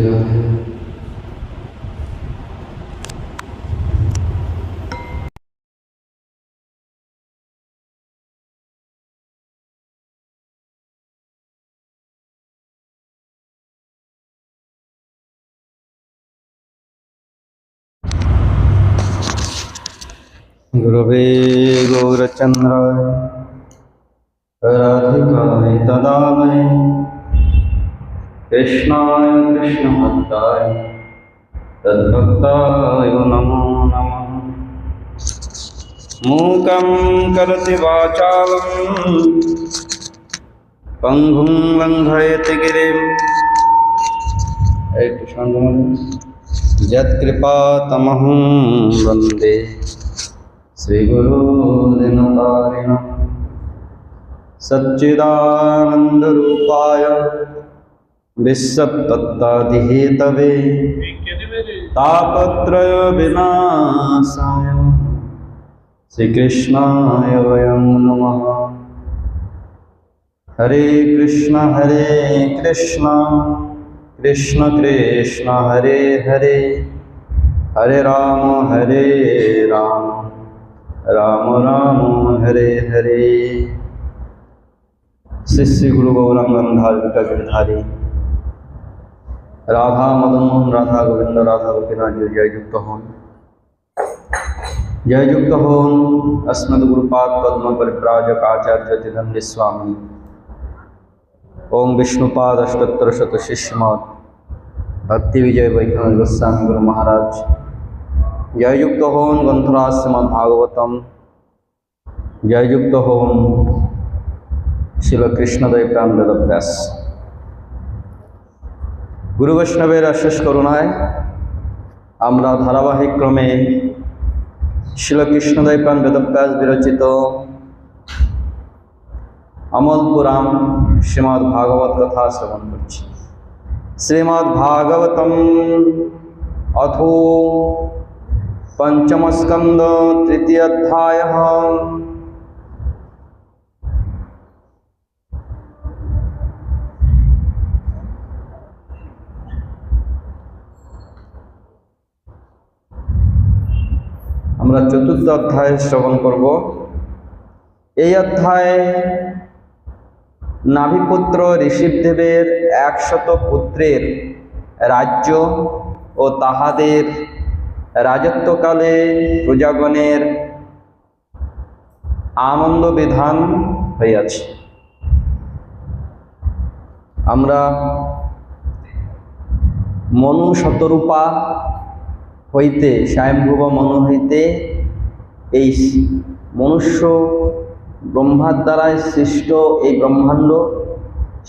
রাধে। गुरवे गौरचन्द्राय राधिकाय तदालय कृष्णाय कृष्णभक्ताय तद्भक्ताय नमो नमः। मूकं करोति वाचालं पङ्गुं लङ्घयति गिरिं यत्कृपातमहं वन्दे श्रीगुरुदिनतारिणं। सच्चिदानन्दरूपाय विश्वोत्पत्त्यादिहेतवे तापत्रयविनाशाय श्रीकृष्णाय वयं नमः। हरे कृष्ण कृष्ण कृष्ण हरे हरे, हरे राम राम राम हरे हरे। श्री श्री गुरु गौरांगधारी राधा मदन मोहन राधा गोविंद राधा गोपीनाथ जययुक्त हों, जययुक्त हों अस्मद गुरुपाद पद्म परिव्राजक आचार्य चिदंबरी स्वामी। ओम विष्णुपाद अष्टोत्तर शत शिष्यमत भक्ति विजय वैष्णव गोस्वामी गुरु महाराज जययुक्त हों ग्रंथराज श्रीमद् भागवतम, जययुक्त हों শিল কৃষ্ণদয় প্রাণ বেদব্যাস। গুরু বৈষ্ণবের অশেষ করুণায় আমরা ধারাবাহিক ক্রমে শিল কৃষ্ণদয় প্রাণ বেদব্যাস বিরচিত অমল পুরাণ শ্রীমদ্ ভাগবত কথা শ্রবণ করছি। শ্রীমদ্ ভাগবতম অথো পঞ্চম স্কন্দ তৃতীয় অধ্যায়। আমরা চতুর্থ অধ্যায় শ্রবণ করব। এই অধ্যায়ে নাভিপুত্র ঋষিদেবের 100 পুত্রের রাজ্য ও তাহাদের রাজত্বকালে প্রজাগণের আনন্দ বিধান হইয়াছে। আমরা মনু শতরূপা হইতে স্বয়ম্ভুব মনু হইতে এই মনুষ্য ব্রহ্মার দ্বারায় সৃষ্ট এই ব্রহ্মাণ্ড,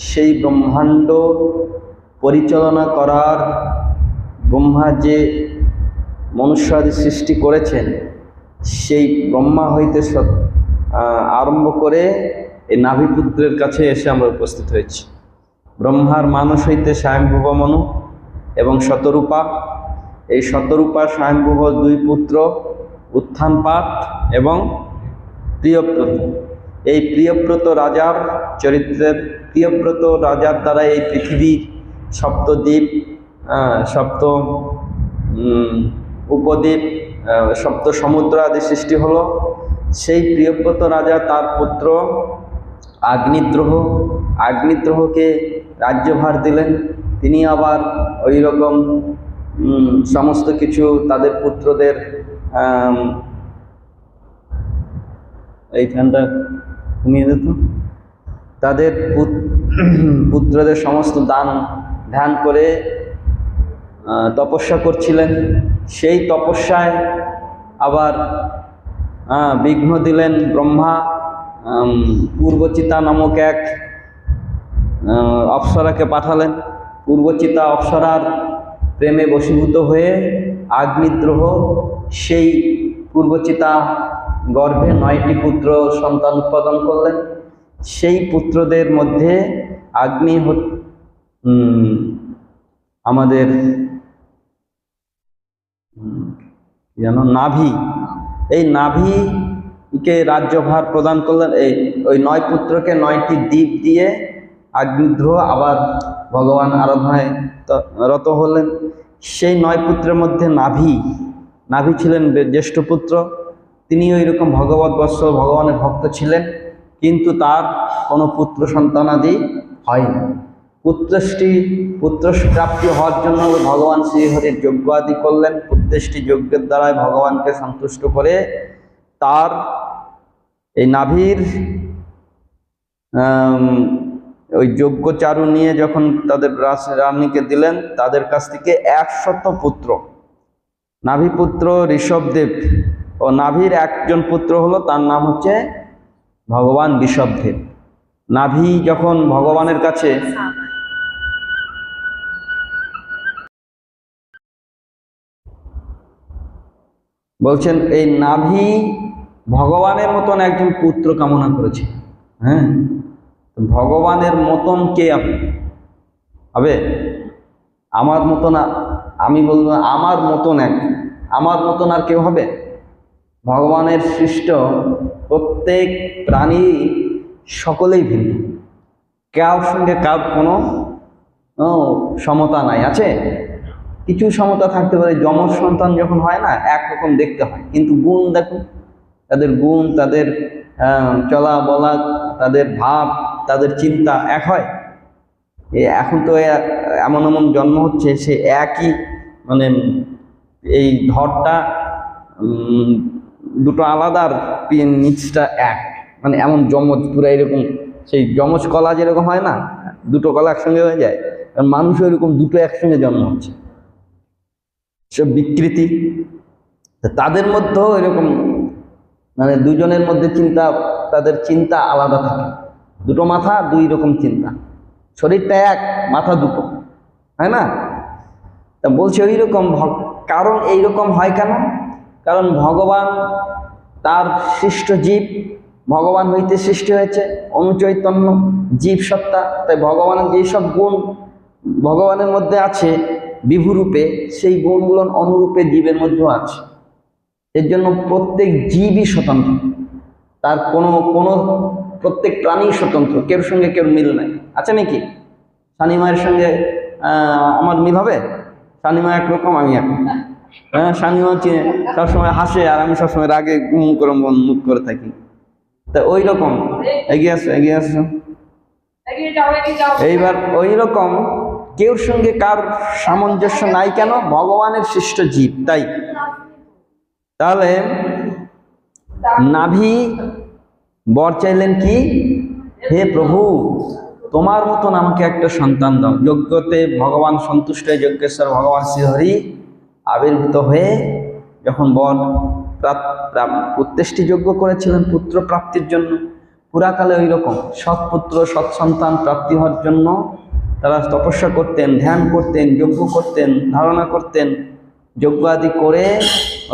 সেই ব্রহ্মাণ্ড পরিচালনা করার ব্রহ্মা যে মনুষ্যাদি সৃষ্টি করেছেন, সেই ব্রহ্মা হইতে আরম্ভ করে এই নাভিপুত্রের কাছে এসে আমরা উপস্থিত হয়েছি। ব্রহ্মার মানস হইতে স্বয়ম্ভুব মনু এবং শতরূপা, এই শতরূপা স্বয়ম্ভুব 2 পুত্র উত্থানপাত এবং প্রিয়ব্রত। এই প্রিয়ব্রত রাজার চরিত্রের, প্রিয়ব্রত রাজার দ্বারা এই পৃথিবীর সপ্তদ্বীপ, সপ্ত উপদ্বীপ, সপ্ত সমুদ্র আদি সৃষ্টি হলো। সেই প্রিয়ব্রত রাজা তার পুত্র আগ্নিদ্রোহকে রাজ্যভার দিলেন। তিনি আবার ওই রকম সমস্ত কিছু তাদের পুত্রদের, এই ফ্যানটা কমিয়ে দিত, তাদের পুত্রদের সমস্ত ধ্যান করে তপস্যা করছিলেন। সেই তপস্যায় আবার বিঘ্ন দিলেন ব্রহ্মা। পূর্বচিতা নামক এক অপ্সরাকে পাঠালেন। পূর্বচিতা অপ্সরার প্রেমে বশীভূত হয়ে আগ্নিদ্রোহ সেই পূর্বচিতা গর্ভে 9টি পুত্র সন্তান উৎপাদন করলেন। সেই পুত্রদের মধ্যে আমাদের নাভি, এই নাভিকে রাজ্যভার প্রদান করলেন। ওই 9 পুত্রকে 9টি দ্বীপ দিয়ে আগ্নিদ্রোহ আবার ভগবান আরাধনায় রত হলেন। সেই 9 পুত্রের মধ্যে নাভি ছিলেন জ্যেষ্ঠ পুত্র। তিনি ওই রকম ভগবৎবৎসল ভগবানের ভক্ত ছিলেন, কিন্তু তার কোনো পুত্র সন্তানাদি হয়নি। পুত্র প্রাপ্তি হওয়ার জন্য ভগবান শ্রীহরির যজ্ঞ আদি করলেন। পুত্রেষ্টি যজ্ঞের দ্বারাই ভগবানকে সন্তুষ্ট করে তার এই নাভির ওই যজ্ঞচারু নিয়ে যখন তাদের রানীকে দিলেন, তাদের কাছ থেকে 100 পুত্র, নাভিপুত্র ঋষভদেব ও নাভির একজন পুত্র হলো, তার নাম হচ্ছে ভগবান ঋষভদেব। নাভি যখন ভগবানের কাছে বলছেন, এই নাভি ভগবানের মতন একজন পুত্র কামনা করেছে। হ্যাঁ, ভগবানের মতন কে হবে? আমার মতন, আমি বলবো আমার মতন আর কেউ হবে? ভগবানের সৃষ্ট প্রত্যেক প্রাণী সকলেই ভিন্ন, কার সঙ্গে কার কোনো সমতা নাই। আছে কিছু সমতা থাকতে পারে, যমজ সন্তান যখন হয় না একরকম দেখতে হয়, কিন্তু গুণ দেখুন, তাদের গুণ, তাদের চলা বলা, তাদের ভাব, তাদের চিন্তা এক হয়। এখন তো এমন জন্ম হচ্ছে, সে একই মানে এই ধরটা দুটো আলাদার নিচটা এক, মানে এমন যমজ পুরো এরকম, সেই যমজ কলা যেরকম হয় না, দুটো কলা একসঙ্গে হয়ে যায়, মানুষ এরকম দুটো একসঙ্গে জন্ম হচ্ছে, সব বিকৃতি। তাদের মধ্যেও এরকম মানে দুজনের মধ্যে তাদের চিন্তা আলাদা থাকে, দুটো মাথা, 2 রকম চিন্তা, শরীরটা এক, মাথা দুটো, হয় না? তা বলছে ওই রকম, কারণ এইরকম হয় কেন? কারণ ভগবান তার সৃষ্ট জীব, ভগবান হইতে সৃষ্টি হয়েছে অনুচৈতন্য জীব সত্তা, তাই ভগবানের যেসব গুণ ভগবানের মধ্যে আছে বিভূরূপে, সেই গুণগুলো অনুরূপে জীবের মধ্যেও আছে। এর জন্য প্রত্যেক জীবই স্বতন্ত্র, তার কোনো প্রত্যেক প্রাণী স্বতন্ত্র, কেউ সঙ্গে কেউ মিল নাই। আছে নাকি? শানি মায়ের সঙ্গে আমার মিল হবে? শানি মা একরকম, আমি একরকম। হ্যাঁ, শানি মা সবসময় হাসে আর আমি সবসময় রাগে মুখ করে থাকি। তা ওই রকম এগিয়ে আসো। এইবার ওই রকম কেউর সঙ্গে কার সামঞ্জস্য নাই কেন? ভগবানের সৃষ্ট জীব, তাই। তাহলে নাভি বর চাইলেন কি, হে প্রভু, তোমার মতন আমাকে একটা সন্তান দাও। যজ্ঞতে ভগবান সন্তুষ্ট হয়ে যজ্ঞেশ্বর ভগবান শ্রীহরি আবির্ভূত হয়ে যখন বর পুত্রেষ্টি যজ্ঞ করেছিলেন পুত্র প্রাপ্তির জন্য, পুরাকালে ওই রকম সৎপুত্র সৎসন্তান প্রাপ্তি হওয়ার জন্য তারা তপস্যা করতেন, ধ্যান করতেন, যজ্ঞ করতেন, ধারণা করতেন, যজ্ঞ আদি করে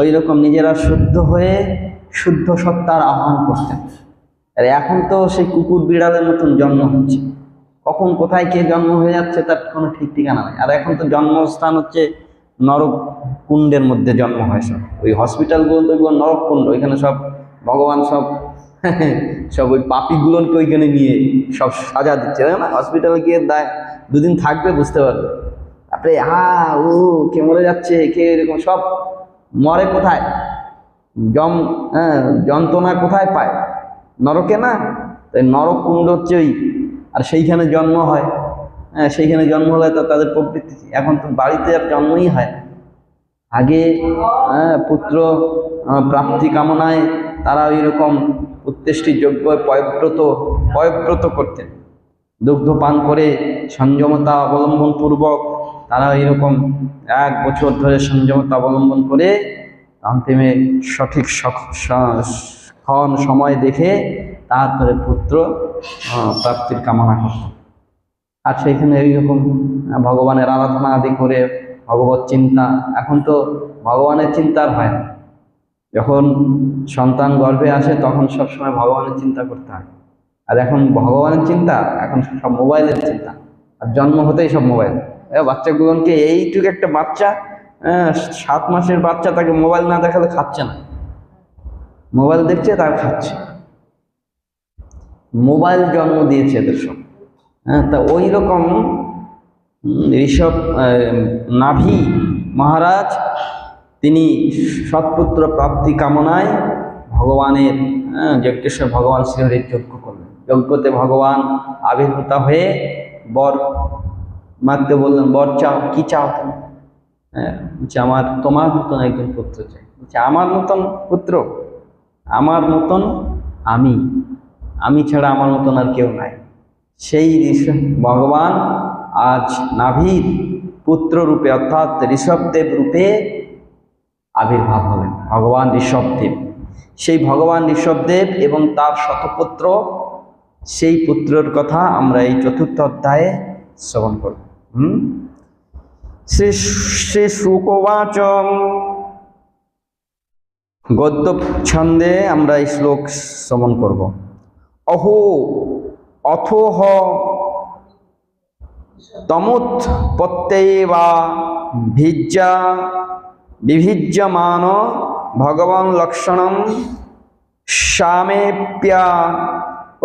ওই রকম নিজেরা শুদ্ধ হয়ে শুদ্ধ সত্তার আহ্বান করতেন। আর এখন তো সেই কুকুর বিড়ালের মতন জন্ম হচ্ছে, কখন কোথায় কে জন্ম হয়ে যাচ্ছে তার কোনো ঠিক ঠিকানা নেই। আর এখন তো জন্মস্থান হচ্ছে নরক কুণ্ডের মধ্যে জন্ম হয় সব, ওই হসপিটালগুলো তো নরক কুণ্ড, ওইখানে সব ভগবান সব সব ওই পাপিগুলোকে ওইখানে নিয়ে সব সাজা দিচ্ছে, না? হসপিটালে গিয়ে 2 দিন থাকবে, বুঝতে পারবে। তারপরে কে মরে যাচ্ছে, কে এরকম সব মরে কোথায়, যন্ত্রণা কোথায় পায়? নরকে না? তাই নরক কুণ্ড হচ্ছে ওই, আর সেইখানে জন্ম হয়। হ্যাঁ, সেইখানে জন্ম হলে তো তাদের প্রবৃত্তি, এখন তো বাড়িতে আর জন্মই হয়। আগে পুত্র প্রাপ্তি কামনায় তারা ওই রকম পুত্রেষ্টি যজ্ঞ পয়ব্রত করতেন, দুগ্ধ পান করে সংযমতা অবলম্বন পূর্বক তারা এইরকম 1 বছর ধরে সংযমতা অবলম্বন করে অন্তিমে সঠিক সময় দেখে তারপরে পুত্র প্রাপ্তির কামনা করত। আর সেইখানে এইরকম ভগবানের আরাধনা আদি করে ভগবত চিন্তা, এখন তো ভগবানের চিন্তা হয় না, যখন সন্তান গর্ভে আসে তখন সবসময় ভগবানের চিন্তা করতে হয়। আর এখন ভগবানের চিন্তা, এখন সব মোবাইলের চিন্তা, আর জন্ম হতেই সব মোবাইল। বাচ্চাগুলোকে এইটুকু একটা বাচ্চা, 7 মাসের বাচ্চা, তাকে মোবাইল না দেখালে খাচ্ছে না, মোবাইল দেখছে তার খাচ্ছে, মোবাইল জন্ম দিয়েছে এদের সব। তা ওই রকম ঋষভ নাভি মহারাজ তিনি সৎপুত্র প্রাপ্তি কামনায় ভগবানের যজ্ঞেশ্বর ভগবান শ্রীহরির যজ্ঞ করলেন। যজ্ঞতে ভগবান আবির্ভূত হয়ে বর মাগতে বললেন, বর চাও, কি চাও তুমি? বলছে আমার তোমার মতন একজন পুত্র চাই। বলছে আমার মতন পুত্র? আমার মতন আমি ছাড়া আমার মতন আর কেউ নাই। সেই ভগবান আজ নাভির পুত্র রূপে অর্থাৎ ঋষভদেব রূপে আবির্ভাব হলেন, ভগবান ঋষভদেব। সেই ভগবান ঋষভদেব এবং তার শতপুত্র, সেই পুত্রের কথা আমরা এই চতুর্থ অধ্যায়ে শ্রবণ করব। শ্রী শুকোবাচ, গদ্য ছন্দে আমরা এই শ্লোক শ্রবণ করব। অহো অথোহ তমুৎপত্তেবা বিভিজ্যমান ভগবান লক্ষণম সামেপ্যা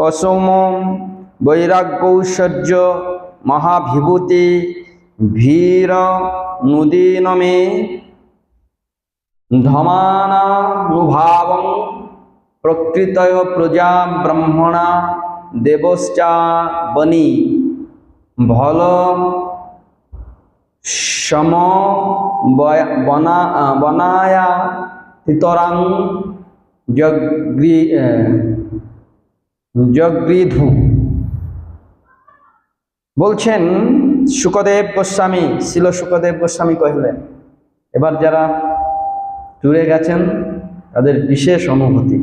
অসম বৈরাগ্যৌশ্বর্য মহাভিভূতি ভীর নুদীনমে ধমানানুভাবং প্রকৃতয় প্রজা ব্রহ্মণা দেবশ্চা বনি ভল সম বনায়া তিতরাং জগৃধু। বলছেন শুকদেব গোস্বামী, শিল শুকদেব গোস্বামী কহিলেন, এবার যারা ট্যুরে গেছেন তাদের বিশেষ অনুভূতি।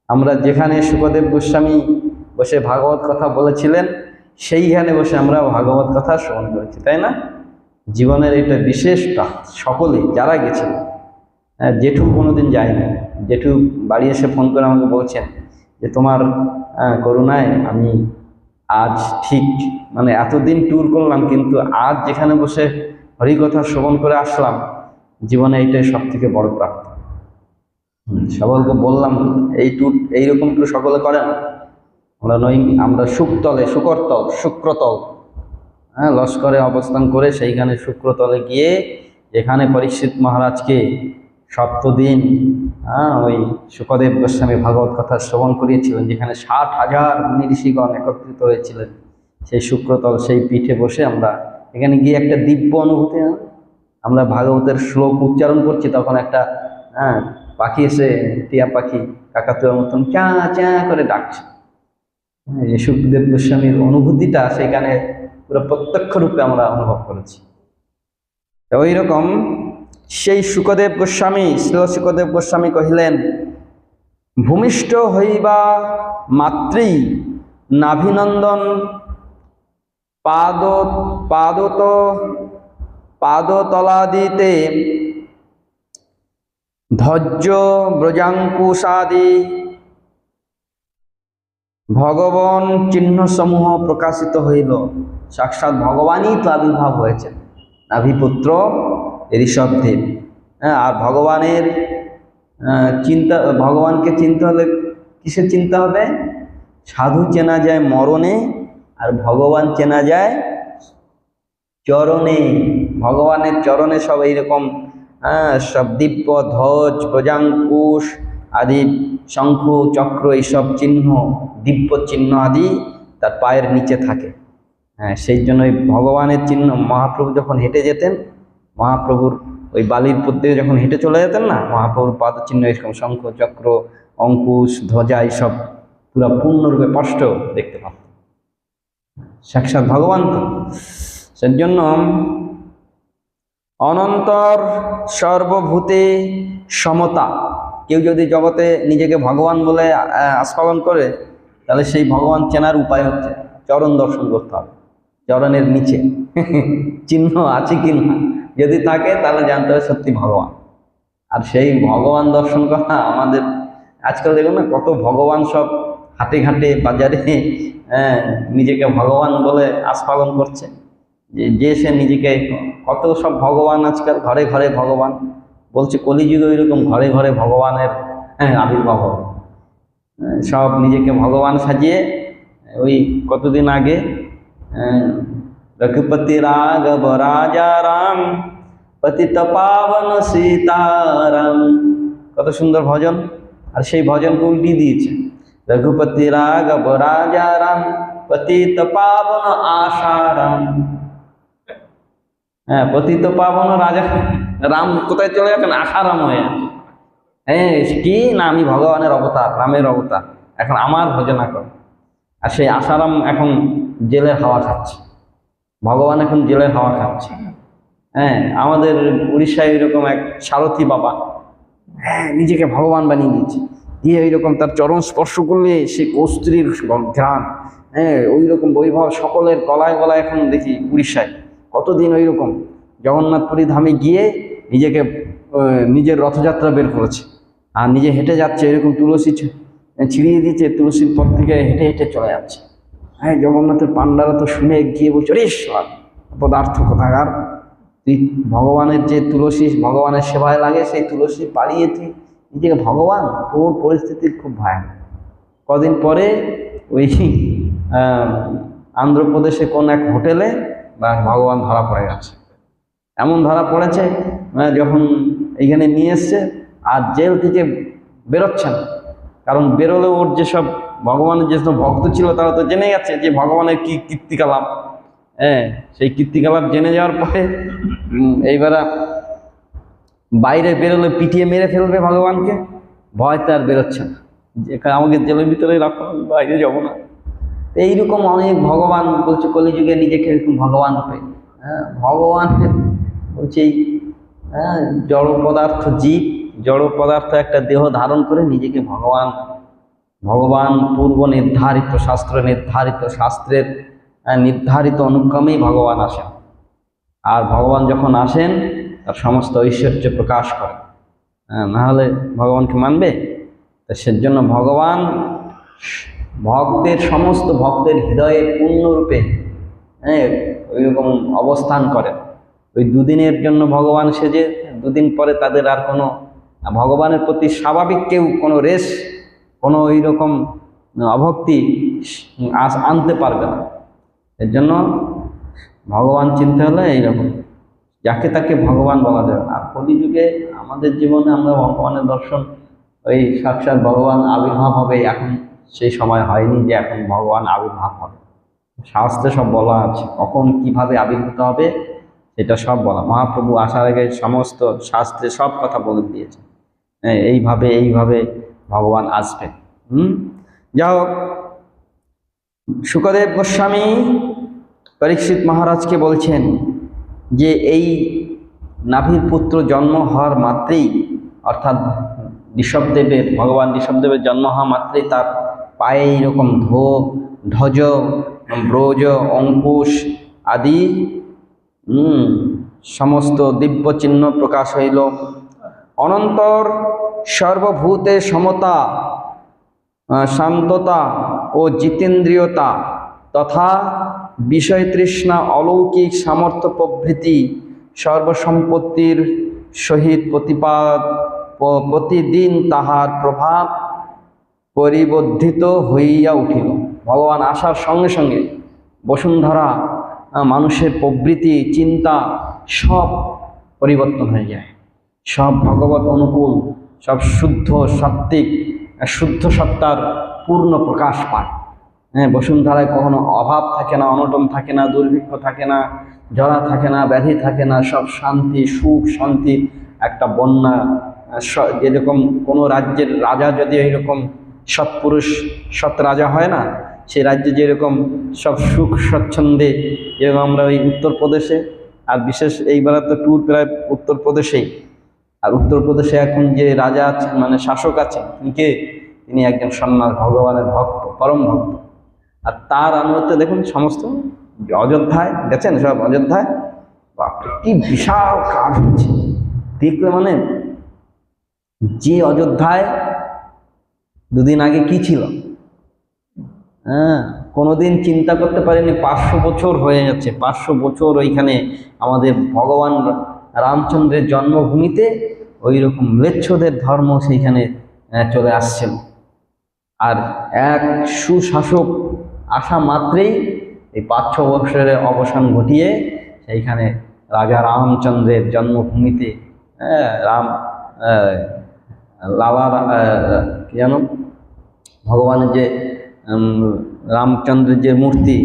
আমরা যেখানে শুকদেব গোস্বামী বসে ভাগবত কথা বলেছিলেন সেইখানে বসে আমরা ভাগবত কথা শ্রবণ করেছি, তাই না? জীবনের এটা বিশেষ প্রাপ্তি সকলে যারা গেছেন। জেঠু কোনোদিন যায়নি। জেঠু বাড়ি এসে ফোন করে আমাকে বলছেন যে তোমার করুণায় আমি আজ ঠিক মানে এতদিন ট্যুর করলাম কিন্তু আজ যেখানে বসে হরিকথা শ্রবণ করে আসলাম, জীবনে এইটাই সব থেকে বড় প্রাপ্তি। সকলকে বললাম এই ট্যুর এইরকম ট্যুর সকলে করে না। আমরা নই, আমরা শুক্রতল লস্করে অবস্থান করে সেইখানে শুক্রতলে গিয়ে যেখানে পরীক্ষিত মহারাজকে সপ্তদিন ওই শুকদেব গোস্বামী ভাগবত কথা শ্রবণ করিয়েছিলেন, যেখানে 60,000 মুনি ঋষিগণ একত্রিত হয়েছিলেন, সেই শুক্রতল সেই পীঠে বসে আমরা এখানে গিয়ে একটা দিব্য অনুভূতি। আমরা ভাগবতের শ্লোক উচ্চারণ করছি, তখন একটা পাখি এসে, টিয়া পাখি কাকাতুয়ার মতন চা চা করে ডাকছে। এই শুকদেব গোস্বামীর অনুভূতিটা সেখানে পুরো প্রত্যক্ষ রূপে আমরা অনুভব করেছি। ওই রকম সেই শুকদেব গোস্বামী, শ্রী শুকদেব গোস্বামী কহিলেন, ভূমিষ্ঠ হইবা মাতৃ নাভিনন্দন পাদতলাদিতে ধ্বজ ব্রজাঙ্কুশাদি ভগবান চিহ্ন সমূহ প্রকাশিত হইল। সাক্ষাৎ ভগবানই তো আবির্ভাব হয়েছেন, নাভিপুত্র ঋষভদেব। আর ভগবানের চিন্তা, ভগবানকে চিনতে হলে কিসে চিনতে হবে? সাধু চেনা যায় মরণে, আর ভগবান চেনা যায় চরণে। ভগবানের চরণে সব এইরকম সব দিব্য ধ্বজ প্রজাঙ্কুশ আদি শঙ্খ চক্র এইসব চিহ্ন, দিব্য চিহ্ন আদি তার পায়ের নিচে থাকে। সেই জন্য ওই ভগবানের চিহ্ন মহাপ্রভু যখন হেঁটে যেতেন, মহাপ্রভুর ওই বালির উপর দিয়ে যখন হেঁটে চলে যেতেন না, মহাপ্রভুর পাদচিহ্ন এরকম শঙ্খ চক্র অঙ্কুশ ধ্বজা এইসব পুরো পূর্ণরূপে স্পষ্ট দেখতে পাবেন। সাক্ষাৎ ভগবান তো। সেজন্য অনন্তর সর্বভূতে সমতা। কেউ যদি জগতে নিজেকে ভগবান বলে আস্ফালন করে, তাহলে সেই ভগবান চেনার উপায় হচ্ছে চরণ দর্শন করতে হবে। চরণের নিচে চিহ্ন আছে কি না, যদি থাকে তাহলে জানতে হবে সত্যি ভগবান। আর সেই ভগবান দর্শন করা আমাদের আজকাল দেখুন না, কত ভগবান সব হাটে ঘাটে বাজারে নিজেকে ভগবান বলে আস্ফালন করছে। যে সে নিজেকে কত সব ভগবান আজকাল ঘরে ঘরে ভগবান বলছে। কলিযুগে ওইরকম ঘরে ঘরে ভগবানের আবির্ভাব হবে। সব নিজেকে ভগবান সাজিয়ে, ওই কতদিন আগে रघुपति राघव राजा राम पतित पावन सीताराम। কত সুন্দর ভজন। আর সেই ভজনকে উল্টিয়ে দিয়েছে, रघुपति राघव राजा राम पतित पावन आशाराम। হ্যাঁ, পতিত পাবন রাজা রাম কোথায় চলে যাচ্ছেন? আশারাম হয়ে যাচ্ছে। হ্যাঁ, কি না, আমি ভগবানের অবতার, রামের অবতার, এখন আমার ভজনা কর। আর সেই আশারাম এখন জেলের হাওয়া খাচ্ছে, ভগবান এখন জেলের হাওয়া খাচ্ছে। হ্যাঁ, আমাদের উড়িষ্যায় এরকম এক সারথী বাবা, হ্যাঁ, নিজেকে ভগবান বানিয়ে দিয়েছে, দিয়ে এইরকম তার চরণ স্পর্শ করলে সে কস্তুরীর ঘ্রাণ, হ্যাঁ, ওই রকম বৈভব সকলের গলায় গলায় এখন দেখি উড়িষ্যায়। কতদিন ওই রকম জগন্নাথপুরী ধামে গিয়ে নিজেকে নিজের রথযাত্রা বের করেছে, আর নিজে হেঁটে যাচ্ছে, এরকম তুলসী ছিড়িয়ে দিচ্ছে, তুলসীর পর থেকে হেঁটে হেঁটে চলে যাচ্ছে। হ্যাঁ, জগন্নাথের পাণ্ডারা তো শুনে গিয়ে বলছে, রে পদার্থ কোথাকার, তুই ভগবানের যে তুলসী ভগবানের সেবায় লাগে, সেই তুলসী পাড়িয়ে তুই নিজেকে ভগবান, তোর পরিস্থিতি খুব ভয়ানক। কদিন পরে ওই আন্ধ্রপ্রদেশে কোন এক হোটেলে ভগবান ধরা পড়ে গেছে। এমন ধরা পড়েছে, যখন এইখানে নিয়ে এসছে আর জেল থেকে বেরোচ্ছে না, কারণ বেরোলে ওর যেসব ভগবানের যেসব ভক্ত ছিল তারা তো জেনে গেছে যে ভগবানের কি কীর্তিকলাপ। হ্যাঁ, সেই কীর্তিকলাপ জেনে যাওয়ার পরে এইবার বাইরে বেরোলে পিটিয়ে মেরে ফেলবে ভগবানকে, ভয়তে আর বেরোচ্ছে না, যে আমাকে জেলের ভিতরে রাখো, বাইরে যাবো না। এইরকম অনেক ভগবান বলছে কলিযুগে নিজেকে এরকম ভগবান রূপে, হ্যাঁ, ভগবান বলছে হ্যাঁ, জড় পদার্থ জীব, জড় পদার্থ একটা দেহ ধারণ করে নিজেকে ভগবান পূর্ব নির্ধারিত শাস্ত্র নির্ধারিত শাস্ত্রের নির্ধারিত অনুক্রমেই ভগবান আসেন। আর ভগবান যখন আসেন তার সমস্ত ঐশ্বর্য প্রকাশ করে, নাহলে ভগবানকে মানবে? তা সেজন্য ভগবান সমস্ত ভক্তের হৃদয়ে পূর্ণরূপে, হ্যাঁ, ওইরকম অবস্থান করেন। ওই দুদিনের জন্য ভগবান সেজে, দুদিন পরে তাদের আর কোনো ভগবানের প্রতি স্বাভাবিক কেউ কোনো রেশ, কোনো ওই রকম অভক্তি আনতে পারবে না। এর জন্য ভগবান চিনতে হলে এইরকম, যাকে তাকে ভগবান বলা যাবে না। আর কলিযুগে আমাদের জীবনে আমরা ভগবানের দর্শন, ওই সাক্ষাৎ ভগবান আবির্ভাব হবে, এখন সেই সময় হয়নি যে এখন ভগবান আবির্ভাব হবে। শাস্ত্রে সব বলা আছে কখন কিভাবে আবির্ভূত হবে, সেটা সব বলা। মহাপ্রভু আসার আগে সমস্ত শাস্ত্রে সব কথা বলে দিয়েছে, এইভাবে ভগবান আসবে। যাই হোক, শুকদেব গোস্বামী পরীক্ষিত মহারাজকে বলছেন যে এই নাভির পুত্র জন্ম হওয়ার মাত্রেই, অর্থাৎ ঋষভদেবের, ভগবান ঋষভদেবের জন্ম হওয়া মাত্রেই তার পায়ে এইরকম ধ্বজ, ব্রজ, অঙ্কুশ আদি সমস্ত দিব্য চিহ্ন প্রকাশ হইল। অনন্তর সর্বভূতে সমতা, শান্ততা ও জিতেন্দ্রিয়তা তথা বিষয় তৃষ্ণা, অলৌকিক সামর্থ্য প্রভৃতি সর্বসম্পত্তির সহিত প্রতিদিন তাহার প্রভাব পরিবর্ধিত হইয়া উঠিল। ভগবান আসার সঙ্গে সঙ্গে বসুন্ধরা, মানুষের প্রবৃত্তি, চিন্তা সব পরিবর্তন হয়ে যায়, সব ভগবত অনুকূল, সব শুদ্ধ সাত্ত্বিক, শুদ্ধ সত্তার পূর্ণ প্রকাশ পায়। হ্যাঁ, বসুন্ধরায় কখনো অভাব থাকে না, অনটন থাকে না, দুর্ভিক্ষ থাকে না, জরা থাকে না, ব্যাধি থাকে না, সব শান্তি, সুখ শান্তি। একটা বন্যা, যেরকম কোনো রাজ্যের রাজা যদি এইরকম সৎপুরুষ সৎ রাজা হয় না, সেই রাজ্যে যেরকম সব সুখ স্বচ্ছন্দে, যেরকম আমরা ওই উত্তরপ্রদেশে, আর বিশেষ এইবার তো ট্যুর প্রায় উত্তরপ্রদেশেই। আর উত্তরপ্রদেশে এখন যে রাজা আছে, মানে শাসক আছে, তিনি একজন সন্ন্যাস, ভগবানের ভক্ত, পরম ভক্ত। আর তার আনুগত্যে দেখুন সমস্ত অযোধ্যায় গেছেন, সব অযোধ্যায় বাপরে কি বিশাল কাজ হচ্ছে দেখলে, মানে যে অযোধ্যায় দুদিন আগে কি ছিল, হ্যাঁ, কোনোদিন চিন্তা করতে পারিনি 500 বছর হয়ে যাচ্ছে, 500 বছর ওইখানে আমাদের ভগবান রামচন্দ্রের জন্মভূমিতে ওই রকম ম্লেচ্ছদের ধর্ম সেইখানে চলে আসছিল। আর এক সুশাসক আসা মাত্রেই এই 5-6 বছরের অবসান ঘটিয়ে সেইখানে রাজা রামচন্দ্রের জন্মভূমিতে রাম লালা কি জানো ভগবানের যে রামচন্দ্রের যে মূর্তি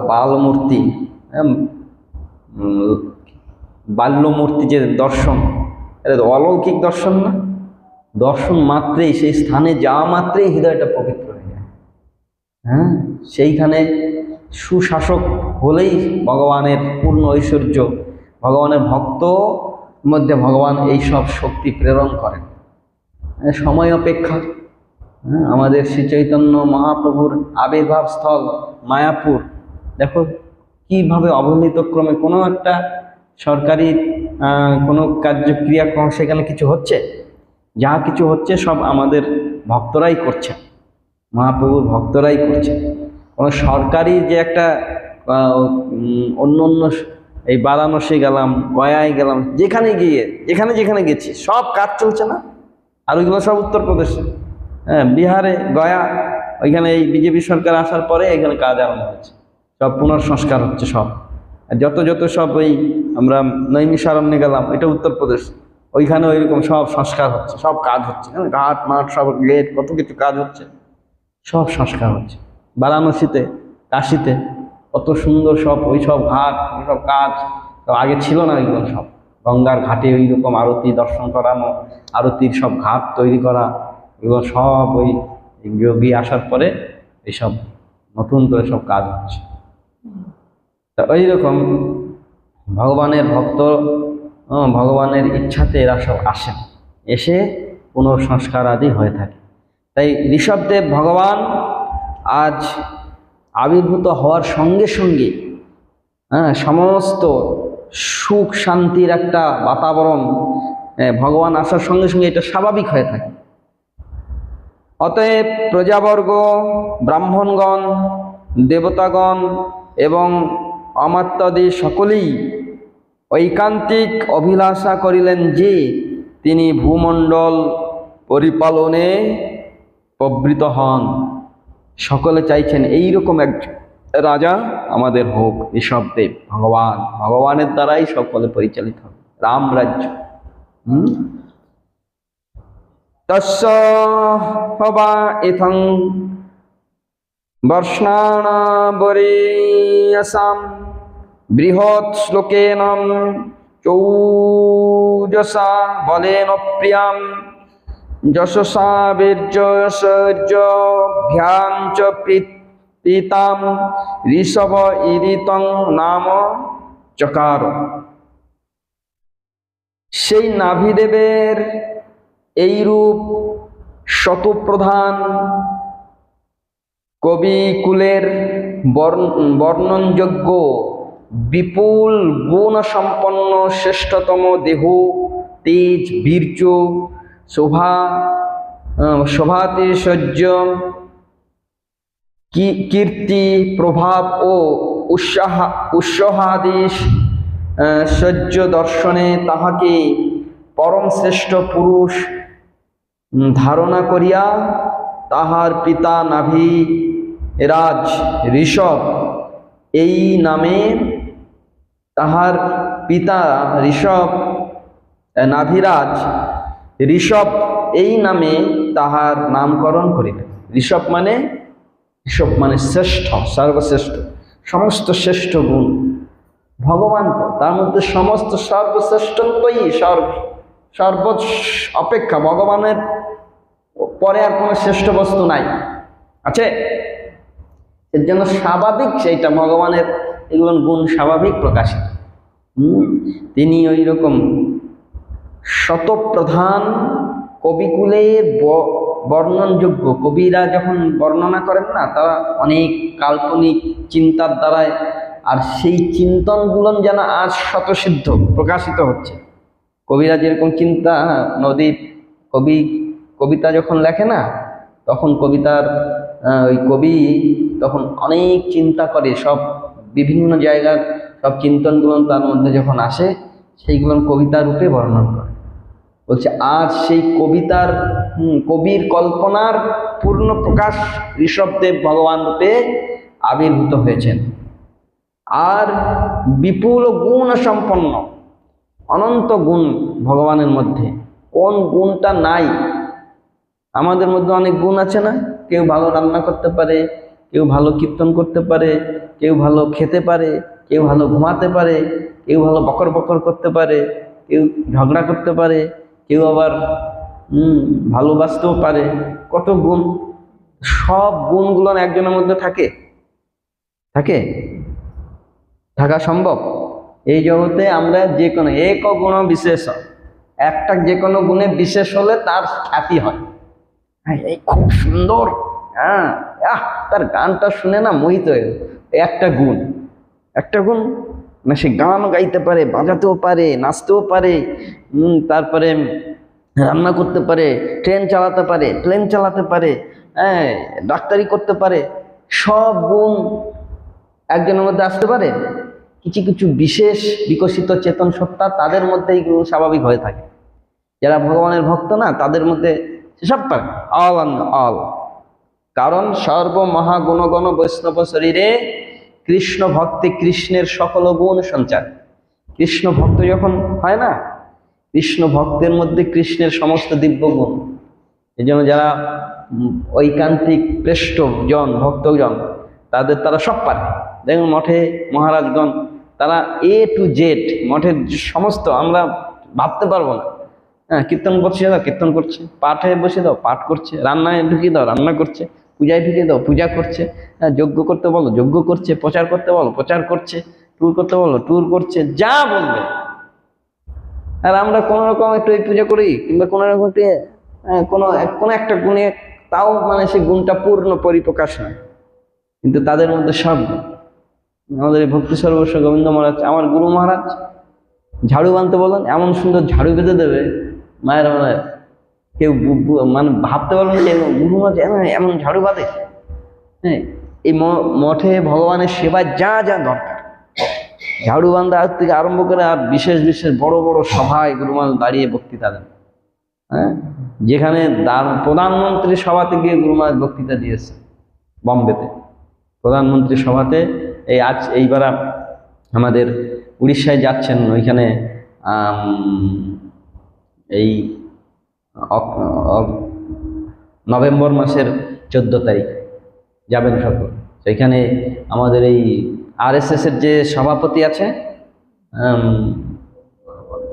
বাল মূর্তি, বাল্য মূর্তি যে দর্শন, এটা তো অলৌকিক দর্শন না? দর্শন মাত্রেই, সেই স্থানে যাওয়া মাত্রেই হৃদয়টা পবিত্র হয়ে যায়। হ্যাঁ, সেইখানে সুশাসক হলেই ভগবানের পূর্ণ ঐশ্বর্য, ভগবানের ভক্ত মধ্যে ভগবান এই সব শক্তি প্রেরণ করেন। সময় অপেক্ষা। আমাদের শ্রী চৈতন্য মহাপ্রভুর আবির্ভাব স্থল মায়াপুর, দেখো কিভাবে অবহেলিত ক্রমে কোনো একটা সরকারি কোনো কার্যক্রিয়া সেখানে কিছু হচ্ছে, যা কিছু হচ্ছে সব আমাদের ভক্তরাই করছে, মহাপ্রভুর ভক্তরাই করছে। কোনো সরকারি যে একটা অন্য অন্য এই বারাণসী গেলাম, গয়ায় গেলাম, যেখানে গেছি সব কাজ চলছে না? আর ওইগুলো সব উত্তরপ্রদেশে, হ্যাঁ, বিহারে গয়া, ওইখানে এই বিজেপি সরকার আসার পরে এখানে কাজ আরম্ভ হচ্ছে, সব পুনর্সংস্কার হচ্ছে সব। আর যত সব ওই আমরা নৈমিষারণ্যে গেলাম, এটা উত্তরপ্রদেশ, ওইখানে ওইরকম সব সংস্কার হচ্ছে, সব কাজ হচ্ছে, ঘাট মাঠ সব গেট কত কিছু কাজ হচ্ছে, সব সংস্কার হচ্ছে। বারাণসীতে, কাশীতে কত সুন্দর সব ওই সব ঘাট, ওই সব কাজ সব আগে ছিল না। ওইগুলো সব গঙ্গার ঘাটে ওই রকম আরতি দর্শন করানো, আরতির সব ঘাট তৈরি করা, এগুলো সব ওই যোগী আসার পরে এইসব নতুন করে সব কাজ হচ্ছে। তা ওই রকম ভগবানের ভক্ত, ভগবানের ইচ্ছাতে এরা সব আসেন, এসে পুনর্সংস্কার আদি হয়ে থাকে। তাই ঋষভদেব ভগবান আজ আবির্ভূত হওয়ার সঙ্গে সঙ্গে সমস্ত সুখ শান্তির একটা বাতাবরণ, ভগবান আসার সঙ্গে সঙ্গে এটা স্বাভাবিক হয়ে থাকে। অতএব প্রজাবর্গ, ব্রাহ্মণগণ, দেবতাগণ এবং অমাত্যাদি সকলেই ঐকান্তিক অভিলাষা করিলেন যে তিনি ভূমণ্ডল পরিপালনে প্রবৃত হন। সকলে চাইছেন এইরকম এক রাজা আমাদের হোক, ঋষভদেব ভগবানের দ্বারাই সকলে পরিচালিত হবে রাম রাজ্য। তস্য হবা ইথং বর্ষ্ণাবরীয়সাম বৃহৎ শ্লোকেন চৌজসা বলেন প্রিয়াম যশসা বীর্যশৌর্যভ্যাঞ্চ প্রীতাম ঋষভ ইরিতং নাম চকার। সেই নাভিদেবের এইরূপ শতপ্রধান কবিকুলের বর্ণনযোগ্য বিপুল গুণ সম্পন্ন শ্রেষ্ঠতম দেহ, তেজ, বীর্য, শোভাতিশয্য, কীর্তি, প্রভাব ও উৎসাহাদি সহ্য দর্শনে তাহাকে পরম শ্রেষ্ঠ পুরুষ ধারণা করিয়া তাহার পিতা নাভিরাজ ঋষভ এই নামে, তাহার পিতা নাভিরাজ ঋষভ এই নামে তাহার নামকরণ করিলেন। ঋষভ মানে শ্রেষ্ঠ, সর্বশ্রেষ্ঠ, সমস্ত শ্রেষ্ঠ গুণ ভগবান, তো তার মধ্যে সমস্ত সর্বশ্রেষ্ঠত্বই সর্ব অপেক্ষা ভগবানের পরে আর কোনো শ্রেষ্ঠ বস্তু নাই আছে। এর জন্য স্বাভাবিক সেইটা ভগবানের এগুলো গুণ স্বাভাবিক প্রকাশিত। তিনি ওই রকম শতপ্রধান কবিকুলে বর্ণনযোগ্য, কবিরা যখন বর্ণনা করেন না, তারা অনেক কাল্পনিক চিন্তার দ্বারায়, আর সেই চিন্তনগুলো যেন আজ শতসিদ্ধ প্রকাশিত হচ্ছে। কবিরা যেরকম চিন্তা, নদীর কবিতা যখন লেখে না, তখন কবিতার ওই কবি তখন অনেক চিন্তা করে, সব বিভিন্ন জায়গার সব চিন্তনগুলো তার মধ্যে যখন আসে, সেইগুলো কবিতার রূপে বর্ণনা করে। বলছে আজ সেই কবির কল্পনার পূর্ণ প্রকাশ ঋষভদেব ভগবান রূপে আবির্ভূত হয়েছেন। আর বিপুল গুণ সম্পন্ন, অনন্ত গুণ ভগবানের মধ্যে। কোন গুণটা নাই? আমাদের মধ্যে অনেক গুণ আছে না? কেউ ভালো রান্না করতে পারে, কেউ ভালো কীর্তন করতে পারে, কেউ ভালো খেতে পারে, কেউ ভালো ঘুমাতে পারে, কেউ ভালো বকর বকর করতে পারে, কেউ ঝগড়া করতে পারে, কেউ আবার ভালোবাসতেও পারে। কত গুণ! সব গুণগুলো একজনের মধ্যে থাকে থাকে থাকা সম্ভব? এই জগতে আমরা যে কোনো এক গুণ বিশেষ, একটা যে কোনো গুণে বিশেষ হলে তার খ্যাতি হয়। হ্যাঁ, এই খুব সুন্দর, হ্যাঁ, তার গানটা শুনে না মোহিত হয়ে। একটা গুণ না, সে গানও গাইতে পারে, বাজাতেও পারে, নাচতেও পারে, তারপরে রান্না করতে পারে, ট্রেন চালাতে পারে, প্লেন চালাতে পারে, হ্যাঁ, ডাক্তারি করতে পারে। সব গুণ একজনের মধ্যে আসতে পারে। কিছু কিছু বিশেষ বিকশিত চেতন সত্তা, তাদের মধ্যে এইগুলো স্বাভাবিক হয়ে থাকে। যারা ভগবানের ভক্ত না, তাদের মধ্যে সব পারে, অল অ্যান্ড অল। কারণ সর্বমহাগুণগণ বৈষ্ণব শরীরে কৃষ্ণ ভক্তি কৃষ্ণের সকল গুণ সঞ্চার। কৃষ্ণ ভক্ত যখন হয় না, কৃষ্ণ ভক্তের মধ্যে কৃষ্ণের সমস্ত দিব্য গুণ। এই জন্য যারা ঐকান্তিক শ্রেষ্ঠ জন, ভক্তজন, তারা সব পারে। দেখুন মঠে মহারাজগণ, তারা A to Z, মঠের সমস্ত আমরা ভাবতে পারবো না। হ্যাঁ, কীর্তন করছে দাও, কীর্তন করছে, পাঠে বসে দাও, পাঠ করছে, রান্নায় ঢুকিয়ে দাও, রান্না করছে, পূজায় ঢুকিয়ে দাও, পূজা করছে, হ্যাঁ, যজ্ঞ করতে বলো, যজ্ঞ করছে, প্রচার করতে বলো, প্রচার করছে, ট্যুর করতে বলো, ট্যুর করছে, যা বলবে। আর আমরা কোনো রকম একটু পূজা করি, কিংবা কোনো রকম কোনো একটা গুণে, তাও মানে সেই গুণটা পূর্ণ পরিপ্রকাশ নয়, কিন্তু তাদের মধ্যে সব গুণ। আমাদের এই ভক্তি সর্বস্ব গোবিন্দ মহারাজ, আমার গুরু মহারাজ, ঝাড়ু বাঁধতে বলেন, এমন সুন্দর ঝাড়ু বেঁধে দেবে, মায়ের মানে কেউ মানে ভাবতে পারবেন যে গুরু মহারাজ এমন ঝাড়ু বাঁধে। হ্যাঁ, এই মঠে ভগবানের সেবায় যা যা দরকার, ঝাড়ু বান্ধা থেকে আরম্ভ করে, আর বিশেষ বিশেষ বড় বড় সভায় গুরু মহারাজ দাঁড়িয়ে বক্তৃতা দেন। হ্যাঁ, যেখানে প্রধানমন্ত্রী সভাতে গিয়ে গুরু মহারাজ বক্তৃতা দিয়েছে, বম্বেতে প্রধানমন্ত্রী সভাতে। এইবার আমাদের উড়িষ্যায় যাচ্ছেন, ওইখানে এই নভেম্বর মাসের 14 তারিখ যাবেন সকল। সেখানে আমাদের এই RSS এর যে সভাপতি আছে,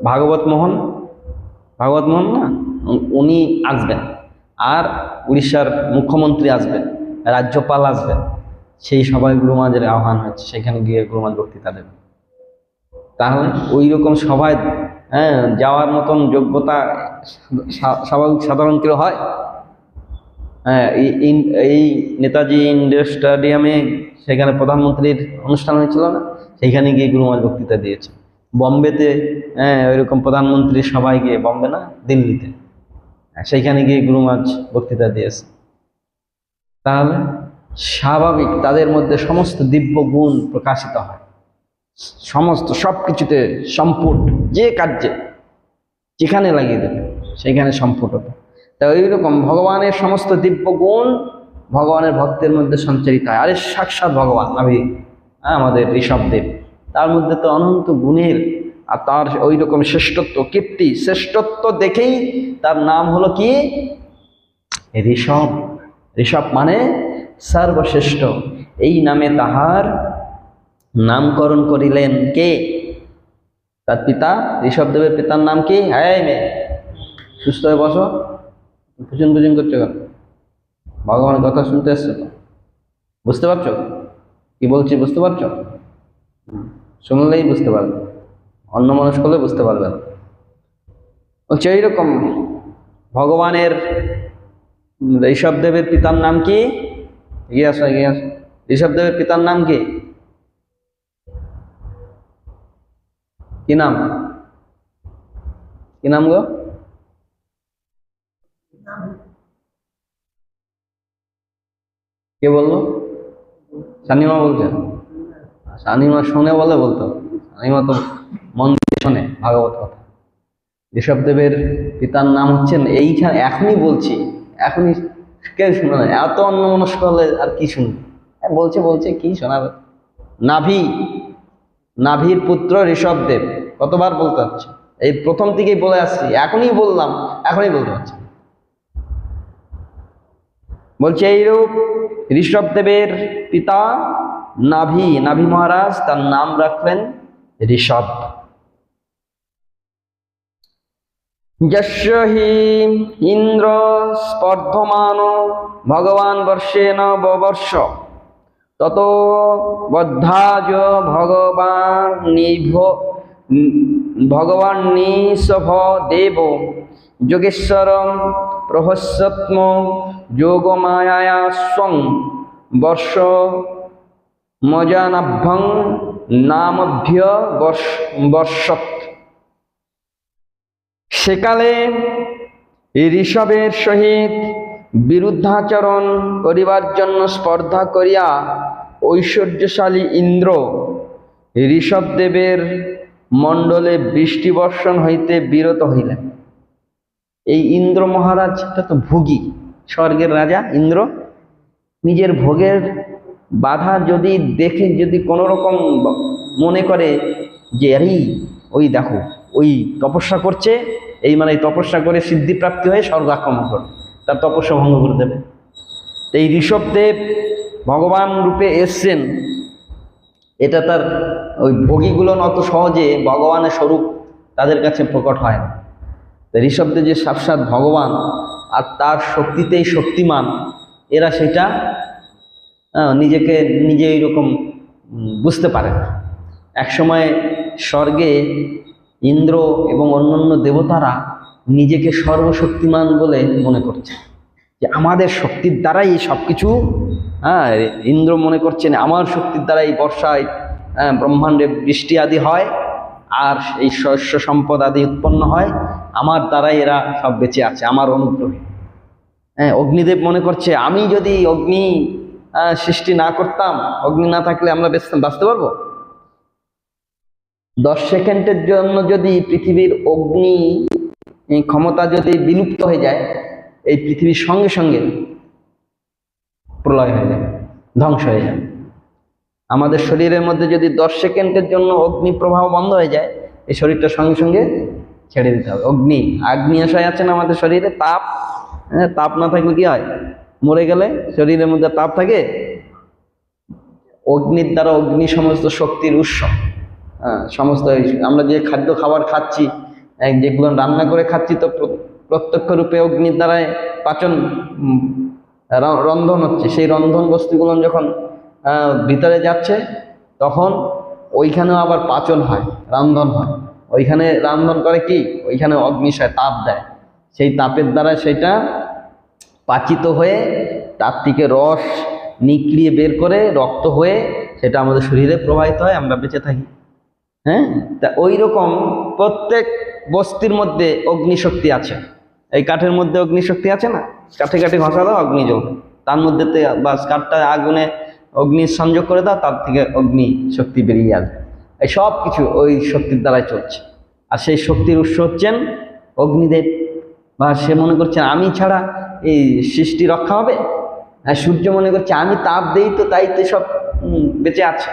ভাগবত মোহন না, উনি আসবেন, আর উড়িষ্যার মুখ্যমন্ত্রী আসবেন, রাজ্যপাল আসবেন। সেই সবাই গুরু মহারাজের আহ্বান হচ্ছে, সেখানে গিয়ে গুরু মহারাজ বক্তৃতা দেবেন। তাহলে ওই রকম সভায় যাওয়ার মতন যোগ্যতা স্বাভাবিক সাধারণ কেউ হয়? হ্যাঁ, এই নেতাজি ইন্ডোর স্টেডিয়ামে সেখানে প্রধানমন্ত্রীর অনুষ্ঠান হয়েছিল না, সেইখানে গিয়ে গুরু মহারাজ বক্তৃতা দিয়েছে। বম্বেতে ওইরকম প্রধানমন্ত্রীর সভায় গিয়ে, বম্বে না, দিল্লিতে, সেইখানে গিয়ে গুরু মহারাজ বক্তৃতা দিয়েছে। তাহলে স্বাভাবিক তাদের মধ্যে সমস্ত দিব্য গুণ প্রকাশিত হয়, সমস্ত সব কিছুতে সম্পুট, যে কার্যে যেখানে লাগিয়ে দেবে সেখানে সম্পুট হবে। তা ওইরকম ভগবানের সমস্ত দিব্য গুণ ভগবানের ভক্তের মধ্যে সঞ্চারিত হয়। আরে সাক্ষাৎ ভগবান আমাদের ঋষভদেব, তার মধ্যে তো অনন্ত গুণের, আর তার ওই রকম শ্রেষ্ঠত্ব, কীর্তি, শ্রেষ্ঠত্ব দেখেই তার নাম হলো কি ঋষভ। ঋষভ মানে সর্বশ্রেষ্ঠ। এই নামে তাহার নামকরণ করিলেন কে? তার পিতা। ঋষভদেবের পিতার নাম কি? হ্যাঁ, মেয়ে সুস্থ হয়ে বসো, পুজুন করছো কেন? ভগবানের কথা শুনতে এসছো তো, বুঝতে পারছো কি বলছি? বুঝতে পারছো? শুনলেই বুঝতে পারবে, অন্য মানুষ করলে বুঝতে পারবে না। বলছে এইরকম ভগবানের ঋষভদেবের পিতার নাম কি? এগিয়ে আসো। ঋষভদেবের পিতার নাম কি? কি নাম গো? কে বললো? শানিমা বলছেন। শানিমা শোনে বলে বলতো, শানিমা তো মন দিয়ে শোনে ভাগবত কথা। ঋষভদেবের পিতার নাম হচ্ছেন, এইখানে এখনই বলছি, এখনই কেউ শুনে না, এত অন্যমনস্ক হলে আর কি শুনবে? বলছে বলছে কি শোনাবে। নাভি, নাভির পুত্র ঋষভদেব, কতবার বলতে হচ্ছে, এই প্রথম থেকেই বলে আসছি, এখনই বললাম, এখনই বলতে হচ্ছে। বলছে এইরূপ ঋষভদেবের পিতা নাভি, নাভি মহারাজ তার নাম রাখলেন ঋষভ। যস্য হি ইন্দ্র স্পর্ধমান ভগবান বর্ষেণ ববর্ষ তত বদ্ধাজ ভগবান নিঃসভ দেব যোগেশ্বরম প্রহস্যত্ম যোগমায়া স্বং বর্ষ মজানাভ্যং নামভ্য বর্ষত। সেকালে ঋষভের সহিত বিরুদ্ধাচরণ করিবার জন্য স্পর্ধা করিয়া ঐশ্বর্যশালী ইন্দ্র ঋষভদেবের মণ্ডলে বৃষ্টিবর্ষণ হইতে বিরত হইলেন। এই ইন্দ্র মহারাজ তো ভোগী, স্বর্গের রাজা ইন্দ্র, নিজের ভোগের বাধা যদি দেখে, যদি কোনো রকম মনে করে যে আরে ওই দেখো ওই তপস্যা করছে, এই মানে তপস্যা করে সিদ্ধিপ্রাপ্তি হয়ে স্বর্গ আক্রমণ করবে, তার তপস্যা ভঙ্গ করে দেবে। এই ঋষভদেব ভগবান রূপে এসছেন, এটা তার ওই ভোগীগুলো অত সহজে ভগবানের স্বরূপ তাদের কাছে প্রকট হয় না। ঋষভদেব যে সাক্ষাৎ ভগবান আর তার শক্তিতেই শক্তিমান, এরা সেটা নিজেকে নিজে এইরকম বুঝতে পারে না। একসময় স্বর্গে ইন্দ্র এবং অন্যান্য দেবতারা নিজেকে সর্বশক্তিমান বলে মনে করছে, যে আমাদের শক্তির দ্বারাই সব কিছু, ইন্দ্র মনে করছেন আমার শক্তির দ্বারাই বর্ষায় ব্রহ্মাণ্ডে বৃষ্টি আদি হয়, আর এই শস্য সম্পদ আদি উৎপন্ন হয়, আমার দ্বারাই এরা সব বেঁচে আছে আমার অনুগ্রহে। অগ্নিদেব মনে করছে আমি যদি অগ্নি সৃষ্টি না করতাম, অগ্নি না থাকলে আমরা বাঁচতে পারবো? 10 সেকেন্ডের জন্য যদি পৃথিবীর অগ্নি ক্ষমতা যদি বিলুপ্ত হয়ে যায়, এই পৃথিবীর সঙ্গে সঙ্গে প্রলয় হয়ে যাবে, ধ্বংস হয়ে যাবে। আমাদের শরীরের মধ্যে যদি 10 সেকেন্ডের জন্য অগ্নি প্রবাহ বন্ধ হয়ে যায়, এই শরীরটা সঙ্গে সঙ্গে ছেড়ে দিতে হবে। আগ্নেয়াশয় আছে না আমাদের শরীরে, তাপ, তাপ না থাকলে কি হয়? মরে গেলে শরীরের মধ্যে তাপ থাকে, অগ্নির দ্বারা, অগ্নি সমস্ত শক্তির উৎস। সমস্ত আমরা যে খাদ্য খাবার খাচ্ছি, যেগুলো রান্না করে খাচ্ছি, তো প্রত্যক্ষ রূপে অগ্নির দ্বারাই পাচন রন্ধন হচ্ছে। সেই রন্ধন বস্তুগুলো যখন ভিতরে যাচ্ছে, তখন ওইখানেও আবার পাচন হয়, রান্ধন হয়। ওইখানে রান্ধন করে কি, ওইখানে অগ্নিশয় তাপ দেয়, সেই তাপের দ্বারা সেটা পাচিত হয়ে তার থেকে রস নিকড়িয়ে বের করে রক্ত হয়ে সেটা আমাদের শরীরে প্রবাহিত হয়, আমরা বেঁচে থাকি। তা ওই রকম প্রত্যেক বস্তির মধ্যে অগ্নিশক্তি আছে। এই কাঠের মধ্যে অগ্নিশক্তি আছে না, কাঠে কাঠে ঘষা দাও অগ্নি জ্বলবে, তার মধ্যে বা কাঠটা আগুনে অগ্নি সংযোগ করে দাও, তার থেকে অগ্নি শক্তি বেরিয়ে আসবে। এই সব কিছু ওই শক্তির দ্বারাই চলছে। আর সেই শক্তির উৎস হচ্ছেন অগ্নিদেব। বা সে মনে করছে আমি ছাড়া এই সৃষ্টি রক্ষা হবে, আর সূর্য মনে করছে আমি তাপ দেই তো তাই তো সব বেঁচে আছে।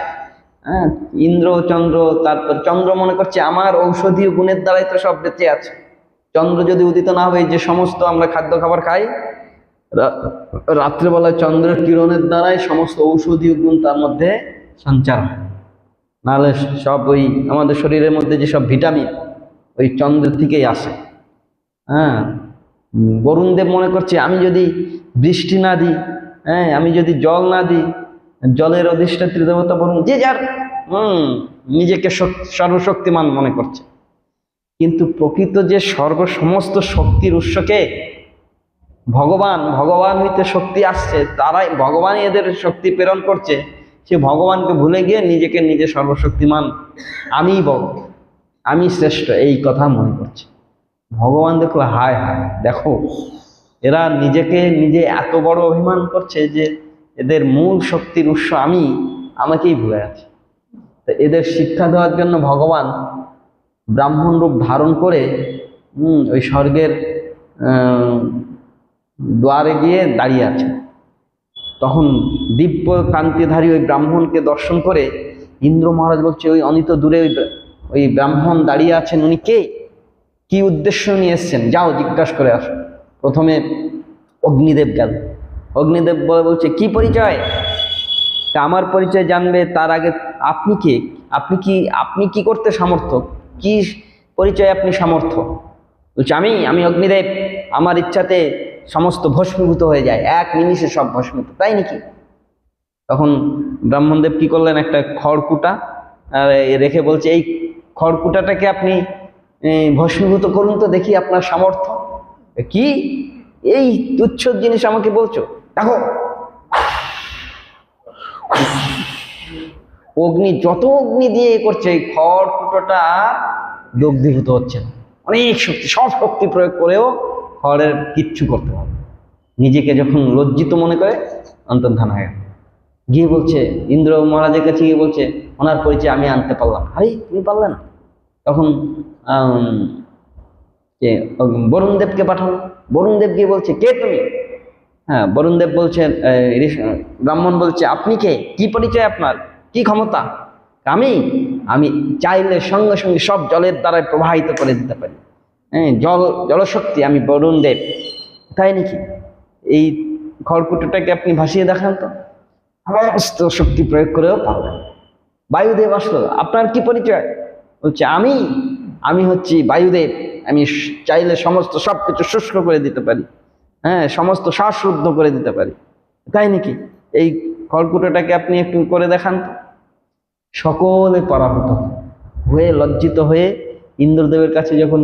ইন্দ্র, চন্দ্র, তারপর চন্দ্র মনে করছে আমার ঔষধীয় গুণের দ্বারাই তো সব বেঁচে আছে। চন্দ্র যদি উদিত না হবে, যে সমস্ত আমরা খাদ্য খাবার খাই, রাত্রেবেলায় চন্দ্রের কিরণের দ্বারাই সমস্ত ঔষধীয় গুণ তার মধ্যে সঞ্চার হয়। নাহলে সব ওই আমাদের শরীরের মধ্যে যেসব ভিটামিন ওই চন্দ্রের থেকেই আসে। বরুণদেব মনে করছে আমি যদি বৃষ্টি না দিই, আমি যদি জল না দিই, জলের অধিষ্ঠাত্রী দেবতা বরুণ, যে যার নিজেকে সর্বশক্তিমান মনে করছে। কিন্তু প্রকৃত যে সমস্ত শক্তির উৎসকে ভগবান, ভগবান হইতে শক্তি আসছে, তারাই ভগবানই এদের শক্তি প্রেরণ করছে। সে ভগবানকে ভুলে গিয়ে নিজেকে নিজে সর্বশক্তিমান, আমিই বড়, আমি শ্রেষ্ঠ, এই কথা মনে করছে। ভগবান দেখো, হায় হায়, দেখো এরা নিজেকে নিজে এত বড় অভিমান করছে যে এদের মূল শক্তির উৎস আমি, আমাকেই ভুলে আছে। তো এদের শিক্ষা দেওয়ার জন্য ভগবান ব্রাহ্মণ রূপ ধারণ করে ওই স্বর্গের দ্বারে গিয়ে দাঁড়িয়ে আছে। তখন দিব্য কান্তিধারী ওই ব্রাহ্মণকে দর্শন করে ইন্দ্র মহারাজ বলছে, ওই অনিত দূরে ওই ব্রাহ্মণ দাঁড়িয়ে আছেন, উনি কে, কি উদ্দেশ্য নিয়ে এসছেন, যাও জিজ্ঞাসা করে আসো। প্রথমে অগ্নিদেব গেল। অগ্নিদেব বলছে, কি পরিচয়? তা আমার পরিচয় জানবে তার আগে আপনি কে, আপনি কি করতে সামর্থ্য, কি পরিচয় আপনি সামর্থ্য? বলছে, আমি অগ্নিদেব, আমার ইচ্ছাতে সমস্ত ভস্মীভূত হয়ে যায়, এক নিমিষে সব ভস্মীভূত। তাই নাকি? তখন ব্রাহ্মণদেব কি করলেন, একটা খড়কুটা রেখে বলছে, এই খড়কুটাটাকে আপনি ভস্মীভূত করুন তো দেখি আপনার সামর্থ্য কি, এই তুচ্ছ জিনিস আমাকে বলছো, দেখো। যত অগ্নি দিয়ে করছে, এই খড়কুটোটা দগ্ধীভূত হচ্ছে না। অনেক শক্তি, সব শক্তি প্রয়োগ করেও খড়ের কিচ্ছু করতে পারে। নিজেকে যখন লজ্জিত মনে করে অন্তর্ধান হয়ে গিয়ে বলছে, ইন্দ্র মহারাজের কাছে গিয়ে বলছে, ওনার পরিচয় আমি আনতে পারলাম। আরে তুমি পারলে না? তখন বরুণদেবকে পাঠানো। বরুণদেব গিয়ে বলছে, কে তুমি? হ্যাঁ, বরুণদেব বলছেন, ব্রাহ্মণ বলছে, আপনি কে, কি পরিচয় আপনার, কি ক্ষমতা? আমি চাইলে সঙ্গে সঙ্গে সব জলের দ্বারাই প্রবাহিত করে দিতে পারি। হ্যাঁ, জলশক্তি, আমি বরুণদেব। তাই নাকি? এই খড়কুটোটাকে আপনি ভাসিয়ে দেখান তো। সমস্ত শক্তি প্রয়োগ করেও পারলেন। বায়ুদেব আসলো, আপনার কি পরিচয়? বলছে, আমি হচ্ছি বায়ুদেব, আমি চাইলে সমস্ত সবকিছু শুষ্ক করে দিতে পারি, হ্যাঁ, সমস্ত শ্বাসরুদ্ধ করে দিতে পারি। তাই নাকি? এই খড়কুটোটাকে আপনি একটু করে দেখান তো। সকলে পরাভূত হয়ে লজ্জিত হয়ে ইন্দ্রদেবের কাছে যখন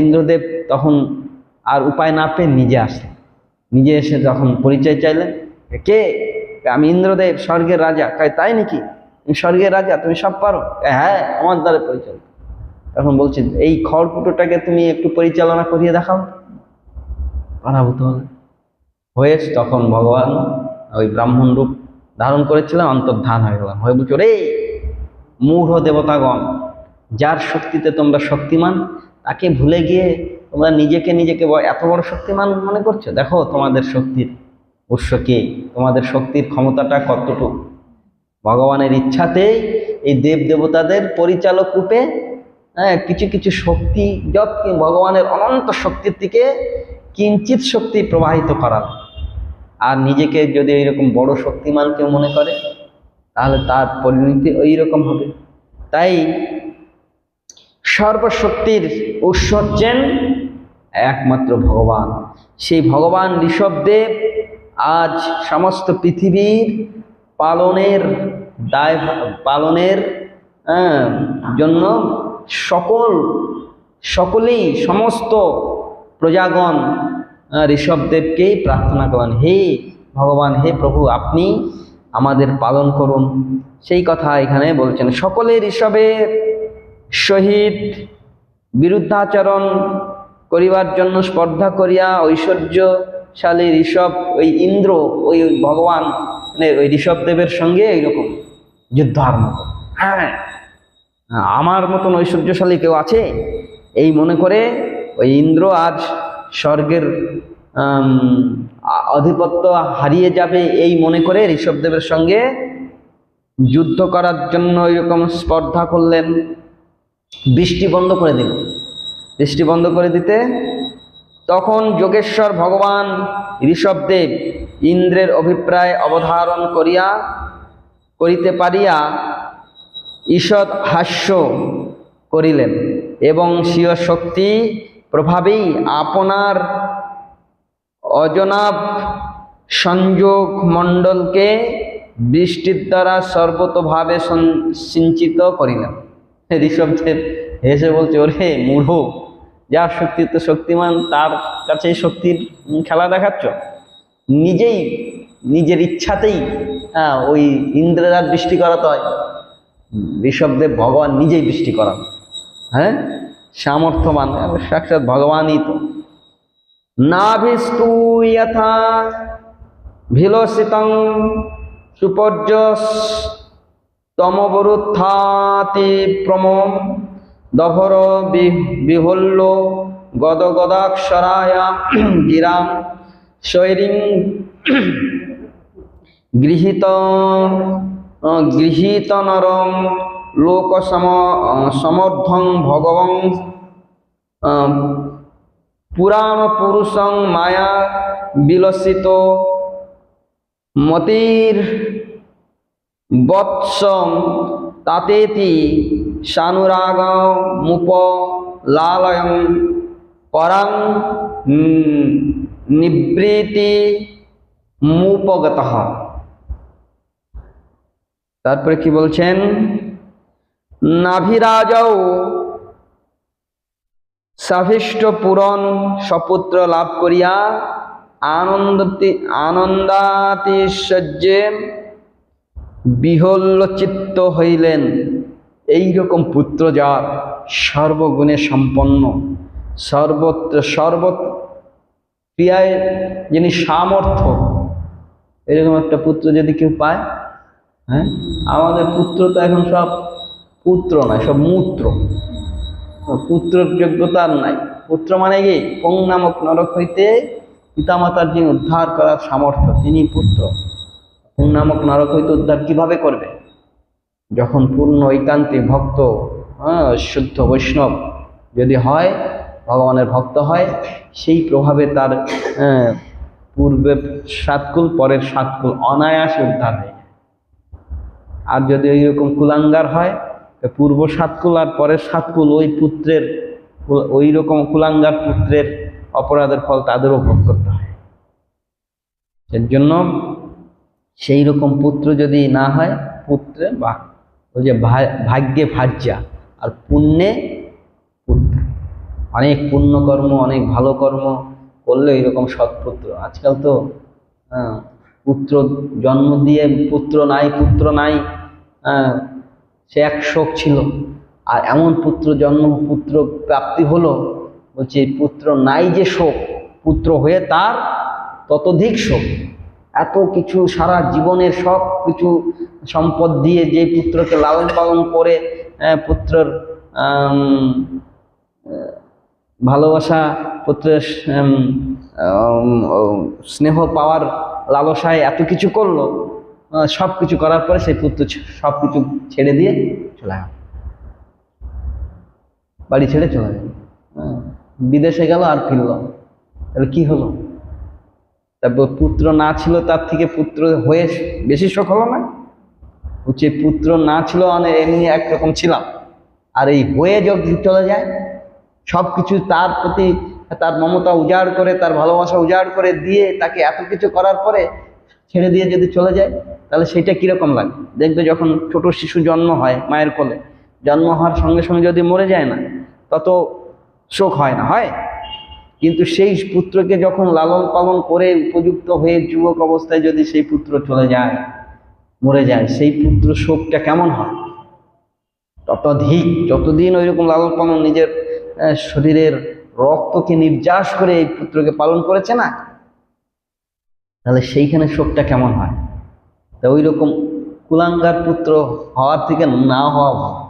ইন্দ্রদেব তখন আর উপায় না পেয়ে নিজে আসলেন। নিজে এসে যখন পরিচয় চাইলেন, কে? আমি ইন্দ্রদেব, স্বর্গের রাজা। তাই নাকি? স্বর্গের রাজা, তুমি সব পারো? হ্যাঁ, আমার দ্বারা পরিচয়। তখন বলছে, এই খড়কুটোটাকে তুমি একটু পরিচালনা করিয়ে দেখাও। পরাভূত হয়ে তখন ভগবান ওই ব্রাহ্মণ রূপ ধারণ করেছিলেন, অন্তর্ধান হয়ে গেলাম। হয়ে বলছো, রে মূঢ় দেবতাগণ, যার শক্তিতে তোমরা শক্তিমান, তাকে ভুলে গিয়ে তোমরা নিজেকে এত বড় শক্তিমান মনে করছো। দেখো তোমাদের শক্তির উৎস কে, তোমাদের শক্তির ক্ষমতাটা কতটুকু। ভগবানের ইচ্ছাতে এই দেব দেবতাদের পরিচালক রূপে কিছু কিছু শক্তি, যত ভগবানের অনন্ত শক্তির দিকে কিঞ্চিত শক্তি প্রবাহিত করার। আর নিজেকে যদি এইরকম বড় শক্তিমান কেউ মনে করে, তাহলে তার পরিণতি ওই রকম হবে। তাই সর্বশক্তির উৎস হচ্ছেন একমাত্র ভগবান। সেই ভগবান ঋষভদেব আজ সমস্ত পৃথিবীর পালনের জন্য সকলেই সমস্ত প্রজাগণ ঋষভদেবকেই প্রার্থনা করেন, হে ভগবান, হে প্রভু, আপনি আমাদের পালন করুন। সেই কথা এখানে বলছেন। সকলে ঋষভের সহিত বিরুদ্ধাচরণ করিবার জন্য স্পর্ধা করিয়া ঐশ্বর্যশালী ঋষভ, ওই ইন্দ্র, ওই ভগবান ওই ঋষভদেবের সঙ্গে এইরকম যুদ্ধ আরম্ভ করে। হ্যাঁ, আমার মতন ঐশ্বর্যশালী কেউ আছে এই মনে করে ওই ইন্দ্র আজ স্বর্গের আধিপত্য হারিয়ে যাবে এই মনে করে ঋষভদেবের সঙ্গে যুদ্ধ করার জন্য এরকম স্পর্ধা করলেন। বৃষ্টি বন্ধ করে দিল। বৃষ্টি বন্ধ করে দিতে তখন যোগেশ্বর ভগবান ঋষভদেব ইন্দ্রের অভিপ্রায় অবধারণ করিতে পারিয়া ঈষৎ হাস্য করিলেন এবং স্বীয় শক্তি প্রভাবেই আপনার অজনাভ সংযোগ মণ্ডলকে বৃষ্টির দ্বারা সর্বতোভাবে সিঞ্চিত করিলেন। ঋষভদেব হেসে বলছে, ওরে মূঢ়, যার শক্তিতে শক্তিমান তার কাছে শক্তির খেলা দেখাচ্ছ? নিজের ইচ্ছাতেই ওই ইন্দ্রের আর বৃষ্টি করাতে হয়? ঋষভদেব ভগবান নিজেই বৃষ্টি করান। হ্যাঁ, সামর্থ্যবান সাক্ষাৎ ভগবানই তো। নাভিস্তু যথা ভিলসিতং সুপর্যস তমবরুত্থাতি প্রমম দভর বিহল্য গদগদাক্ষরায়া গিরাম শৈরিং গৃহীত গৃহীত নরম লোক সমর্থং ভগবং পুরাণ পুরুষং মায়া বিলসিত মতির বৎসং তাতেতি সানুরাগ মুপ লালয়ং পরাং নিবৃতি মুপগতঃ। তারপরে কি বলছেন, নাভিরাজৌ সাভিষ্ট পূরণ সপুত্র লাভ করিয়া আনন্দাতিশয্যে বিহল্য চিত্ত হইলেন। এইরকম পুত্র যার সর্বগুণে সম্পন্ন, সর্বত্র সর্বক্রিয়ায় যিনি সামর্থ্য, এরকম একটা পুত্র যদি কেউ পায়, হ্যাঁ, আমাদের পুত্র তো এখন সব পুত্র নয়, সব মূত্র। পুত্রের যোগ্যতা আর নাই। পুত্র মানে কি, পং নামক নরক হইতে পিতামাতার যিনি উদ্ধার করার সামর্থ্য, তিনি পুত্র। পং নামক নরক হইতে উদ্ধার কিভাবে করবে? যখন পূর্ণ ঐকান্তিক ভক্ত, শুদ্ধ বৈষ্ণব যদি হয়, ভগবানের ভক্ত হয়, সেই প্রভাবে তার পূর্বের 7 কুল পরের 7 কুল অনায়াসে উদ্ধার হয়ে যায়। আর যদি ওইরকম কুলাঙ্গার হয়, পূর্ব 7 কুল আর পরের 7 কুল ওই পুত্রের, ওই রকম কুলাঙ্গার পুত্রের অপরাধের ফল তাদেরও ভোগ করতে হয়। এর জন্য সেই রকম পুত্র যদি না হয়, পুত্রে বা ওই যে ভাগ্যে ভাজ্যা আর পুণ্যে পুত্র। অনেক পুণ্যকর্ম, অনেক ভালো কর্ম করলে এরকম সৎপুত্র। আজকাল তো পুত্র জন্ম দিয়ে পুত্র নাই, সে এক শোক ছিল। আর এমন পুত্র জন্ম, পুত্র প্রাপ্তি হলো, বলছে পুত্র নাই যে শোক, পুত্র হয়ে তার ততোধিক শোক। এত কিছু সারা জীবনের সব কিছু সম্পদ দিয়ে যে পুত্রকে লালন পালন করে, পুত্রের ভালোবাসা, পুত্রের স্নেহ পাওয়ার লালসায় এত কিছু করলো, সব কিছু করার পরে সেই পুত্র সব কিছু ছেড়ে দিয়ে চলে গেল, বাড়ি ছেড়ে চলে গেল, বিদেশে গেল আর ফিরল। তাহলে কি হলো? তারপর পুত্র না ছিল, তার থেকে পুত্র হয়ে বেশি শোক হলো না? হচ্ছে পুত্র না ছিল এমনি একরকম ছিলাম, আর এই হয়ে যদি চলে যায়, সব কিছু তার প্রতি তার মমতা উজাড় করে, তার ভালোবাসা উজাড় করে দিয়ে, তাকে এত কিছু করার পরে ছেড়ে দিয়ে যদি চলে যায়, তাহলে সেটা কীরকম লাগে? দেখবে যখন ছোট শিশু জন্ম হয় মায়ের কোলে, জন্ম হওয়ার সঙ্গে সঙ্গে যদি মরে যায় না, তত শোক হয় না, হয়? কিন্তু সেই পুত্রকে যখন লালন পালন করে উপযুক্ত হয়ে যুবক অবস্থায় যদি সেই পুত্র চলে যায়, মরে যায়, সেই পুত্র শোকটা কেমন হয়? ততোধিক। যতদিন ওইরকম লালন পালন নিজের শরীরের রক্তকে নির্যাস করে এই পুত্রকে পালন করেছে না, তাহলে সেইখানে শোকটা কেমন হয়? তা ওই রকম কুলাঙ্গার পুত্র হওয়ার থেকে না হওয়া ভালো।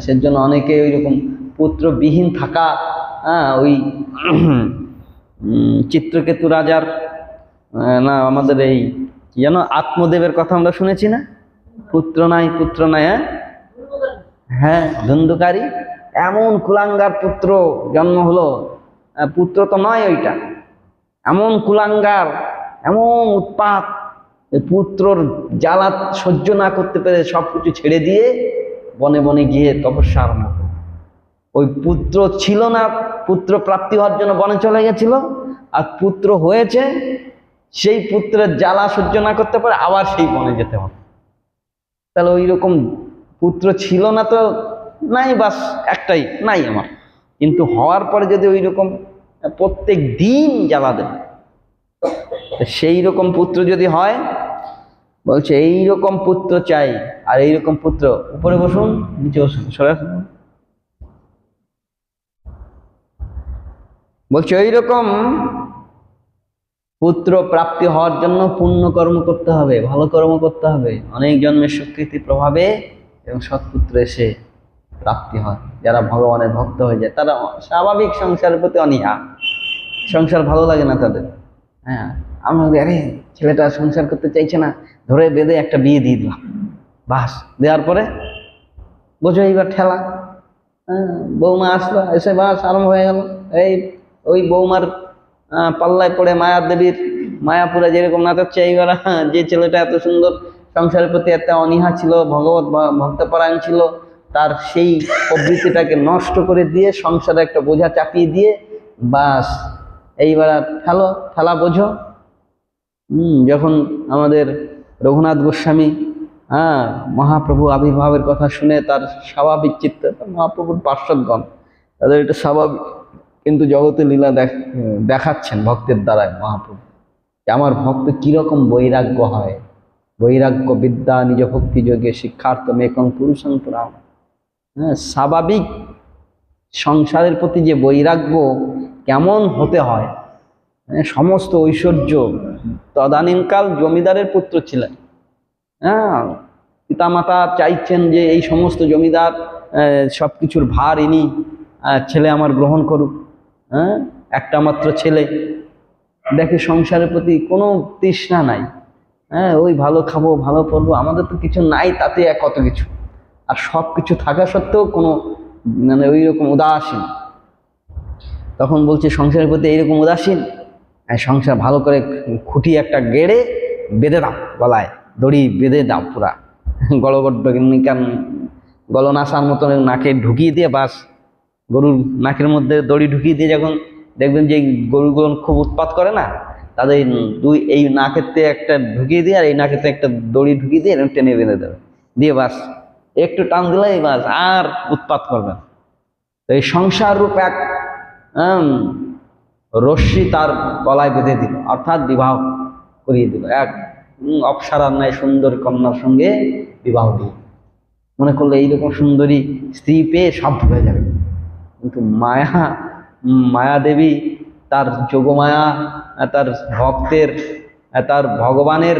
সেজন্য অনেকে ওই রকম পুত্রবিহীন থাকা, ওই চিত্রকেতু রাজার না, আমাদের এই কি যেন আত্মদেবের কথা আমরা শুনেছি না, পুত্র নাই, হ্যাঁ, ধুন্ধুকারী। এমন কুলাঙ্গার পুত্র জন্ম হলো, পুত্র তো নয় ওইটা, এমন কুলাঙ্গার, এমন উৎপাত, পুত্রর জ্বালা সহ্য না করতে পেরে সবকিছু ছেড়ে দিয়ে বনে বনে গিয়ে তপস্যা আরম্ভ করল। ওই পুত্র ছিল না, পুত্র প্রাপ্তি হওয়ার জন্য বনে চলে গেছিল, আর পুত্র হয়েছে, সেই পুত্রের জ্বালা সহ্য না করতে পারে আবার সেই বনে যেতে হবে। তাহলে ওই রকম পুত্র ছিল না তো নাই, বাস একটাই নাই আমার, কিন্তু হওয়ার পরে যদি ওই রকম প্রত্যেক দিন জ্বালা দেবে, সেই রকম পুত্র যদি হয়, বলছে এইরকম পুত্র চাই। আর এইরকম পুত্র, উপরে বসুন, নিচে বসুন, সরে আসুন। বলছে এইরকম পুত্র প্রাপ্তি হওয়ার জন্য পুণ্য কর্ম করতে হবে, ভালো কর্ম করতে হবে, অনেক জন্মের স্বীকৃতির প্রভাবে এবং সৎপুত্র এসে প্রাপ্তি হয়। যারা ভগবানের ভক্ত হয়ে যায়, তারা স্বাভাবিক সংসারের প্রতি অনীহা, সংসার ভালো লাগে না তাদের। হ্যাঁ, আমরা আরে ছেলেটা সংসার করতে চাইছে না, ধরে বেঁধে একটা বিয়ে দিয়ে দিলাম, বাস দেওয়ার পরে বোঝো এইবার ঠেলা। বৌমা আসলো, এসে বাস আরম্ভ হয়ে গেল। এই ওই বৌমার পাল্লায় পড়ে মায়া দেবীর মায়াপুরে যেরকম নাচাচ্ছে, এইবার যে ছেলেটা এত সুন্দর সংসারের প্রতি একটা অনীহা ছিল, ভগবত ভক্তপরায়ণ ছিল, তার সেই প্রবৃত্তিটাকে নষ্ট করে দিয়ে সংসারে একটা বোঝা চাপিয়ে দিয়ে বাস এইবার ঠেলা বোঝো। যখন আমাদের রঘুনাথ গোস্বামী মহাপ্রভু আবির্ভাবের কথা শুনে তার স্বাভাবিক চিত্ত, মহাপ্রভুর পার্শ্বদগণ তাদের এটা স্বাভাবিক, কিন্তু জগতে লীলা দেখাচ্ছেন ভক্তের দ্বারায় মহাপ্রভু যে আমার ভক্ত কিরকম বৈরাগ্য হয়। বৈরাগ্য বিদ্যা নিজ ভক্তি যোগে শিক্ষার্থ মেকং পুরুষং পুরাণ। স্বাভাবিক সংসারের প্রতি যে বৈরাগ্য কেমন হতে হয়, সমস্ত ঐশ্বর্য, তদানীনকাল জমিদারের পুত্র ছিলেন। পিতামাতা চাইছেন যে এই সমস্ত জমিদার সব কিছুর ভার ইনি ছেলে আমার গ্রহণ করুক। একটা মাত্র ছেলে, দেখে সংসারের প্রতি কোনো তৃষ্ণা নাই। ওই ভালো খাবো, ভালো পড়বো, আমাদের তো কিছু নাই, তাতে কত কিছু, আর সব কিছু থাকা সত্ত্বেও কোনো মানে ওই রকম উদাসীন। তখন বলছে সংসারের প্রতি এইরকম উদাসীন, সংসার ভালো করে খুঁটি একটা গেড়ে বেঁধে দাও, গলায় দড়ি বেঁধে দাও পুরা, গলগড্ড গলনাশার মতন নাকে ঢুকিয়ে দিয়ে, বাস গরুর নাকের মধ্যে দড়ি ঢুকিয়ে দিয়ে, যখন দেখবেন যে গরুগুলো খুব উৎপাত করে না, তাদের এই নাকেতে একটা ঢুকিয়ে দিয়ে আর এই নাকেতে একটা দড়ি ঢুকিয়ে দিয়ে এরকম টেনে বেঁধে দেবে, দিয়ে বাস একটু টান দিলেই বাস আর উৎপাত করবে। তো এই সংসার রূপ এক রশ্মি তার গলায় বেঁধে দিল, অর্থাৎ বিবাহ করিয়ে দিল। এক অপ্সরার ন্যায় সুন্দর কন্যার সঙ্গে বিবাহ দিল। মনে করলে এইরকম সুন্দরী স্ত্রী পেয়ে সব ভুলে যাবে। কিন্তু মায়া দেবী তার যোগমায়া, তার ভক্তের, তার ভগবানের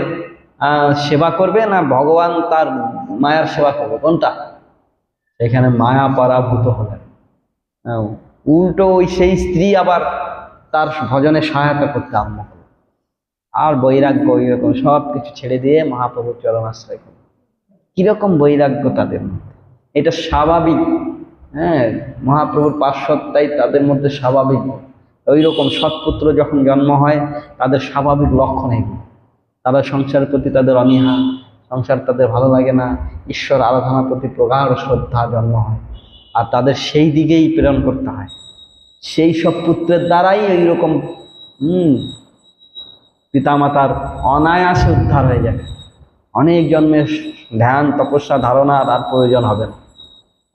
সেবা করবে না ভগবান তার মায়ার সেবা করবে, কোনটা? সেখানে মায়া পরাভূত হলেন। উল্টো ওই সেই স্ত্রী আবার তার ভজনে সহায়তা করতে আরম্ভ করল। আর বৈরাগ্য ওই রকম সব কিছু ছেড়ে দিয়ে মহাপ্রভুর চরণ আশ্রয় করল। কিরকম বৈরাগ্য তাদের মধ্যে, এটা স্বাভাবিক। মহাপ্রভুর পার্শ্বতাই তাদের মধ্যে স্বাভাবিক। ওই রকম সৎপুত্র যখন জন্ম হয় তাদের স্বাভাবিক লক্ষণ এগুলো। তারা সংসারের প্রতি তাদের অনীহা, সংসার তাদের ভালো লাগে না, ঈশ্বর আরাধনার প্রতি প্রগাঢ় শ্রদ্ধা জন্ম হয়, আর তাদের সেই দিকেই প্রেরণ করতে হয়। সেই সব পুত্রের দ্বারাই এইরকম পিতামাতার অনায়াসে উদ্ধার হয়ে যাবে। অনেক জন্মের ধ্যান তপস্যা ধারণার আর প্রয়োজন হবে না,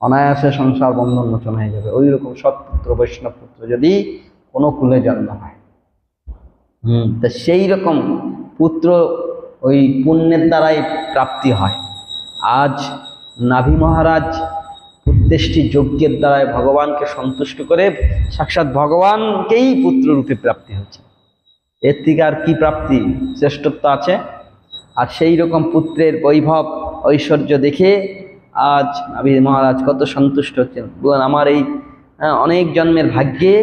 অনায়াসে সংসার বন্ধন মোচন হয়ে যাবে। ওই রকম সৎপুত্র বৈষ্ণব পুত্র যদি কোনো কুলে জন্ম হয়, তা সেই রকম পুত্র ওই পুণ্যের দ্বারাই প্রাপ্তি হয়। আজ নাভি মহারাজ পুত্রেষ্টি যজ্ঞের দ্বারায় ভগবানকে সন্তুষ্ট করে সাক্ষাৎ ভগবানকেই পুত্ররূপে প্রাপ্তি হচ্ছে। এর থেকে আর কি প্রাপ্তি শ্রেষ্ঠত্ব আছে? আর সেই রকম পুত্রের বৈভব ঐশ্বর্য দেখে আজ নাভি মহারাজ কত সন্তুষ্ট হচ্ছেন। বলেন আমার এই অনেক জন্মের ভাগ্যে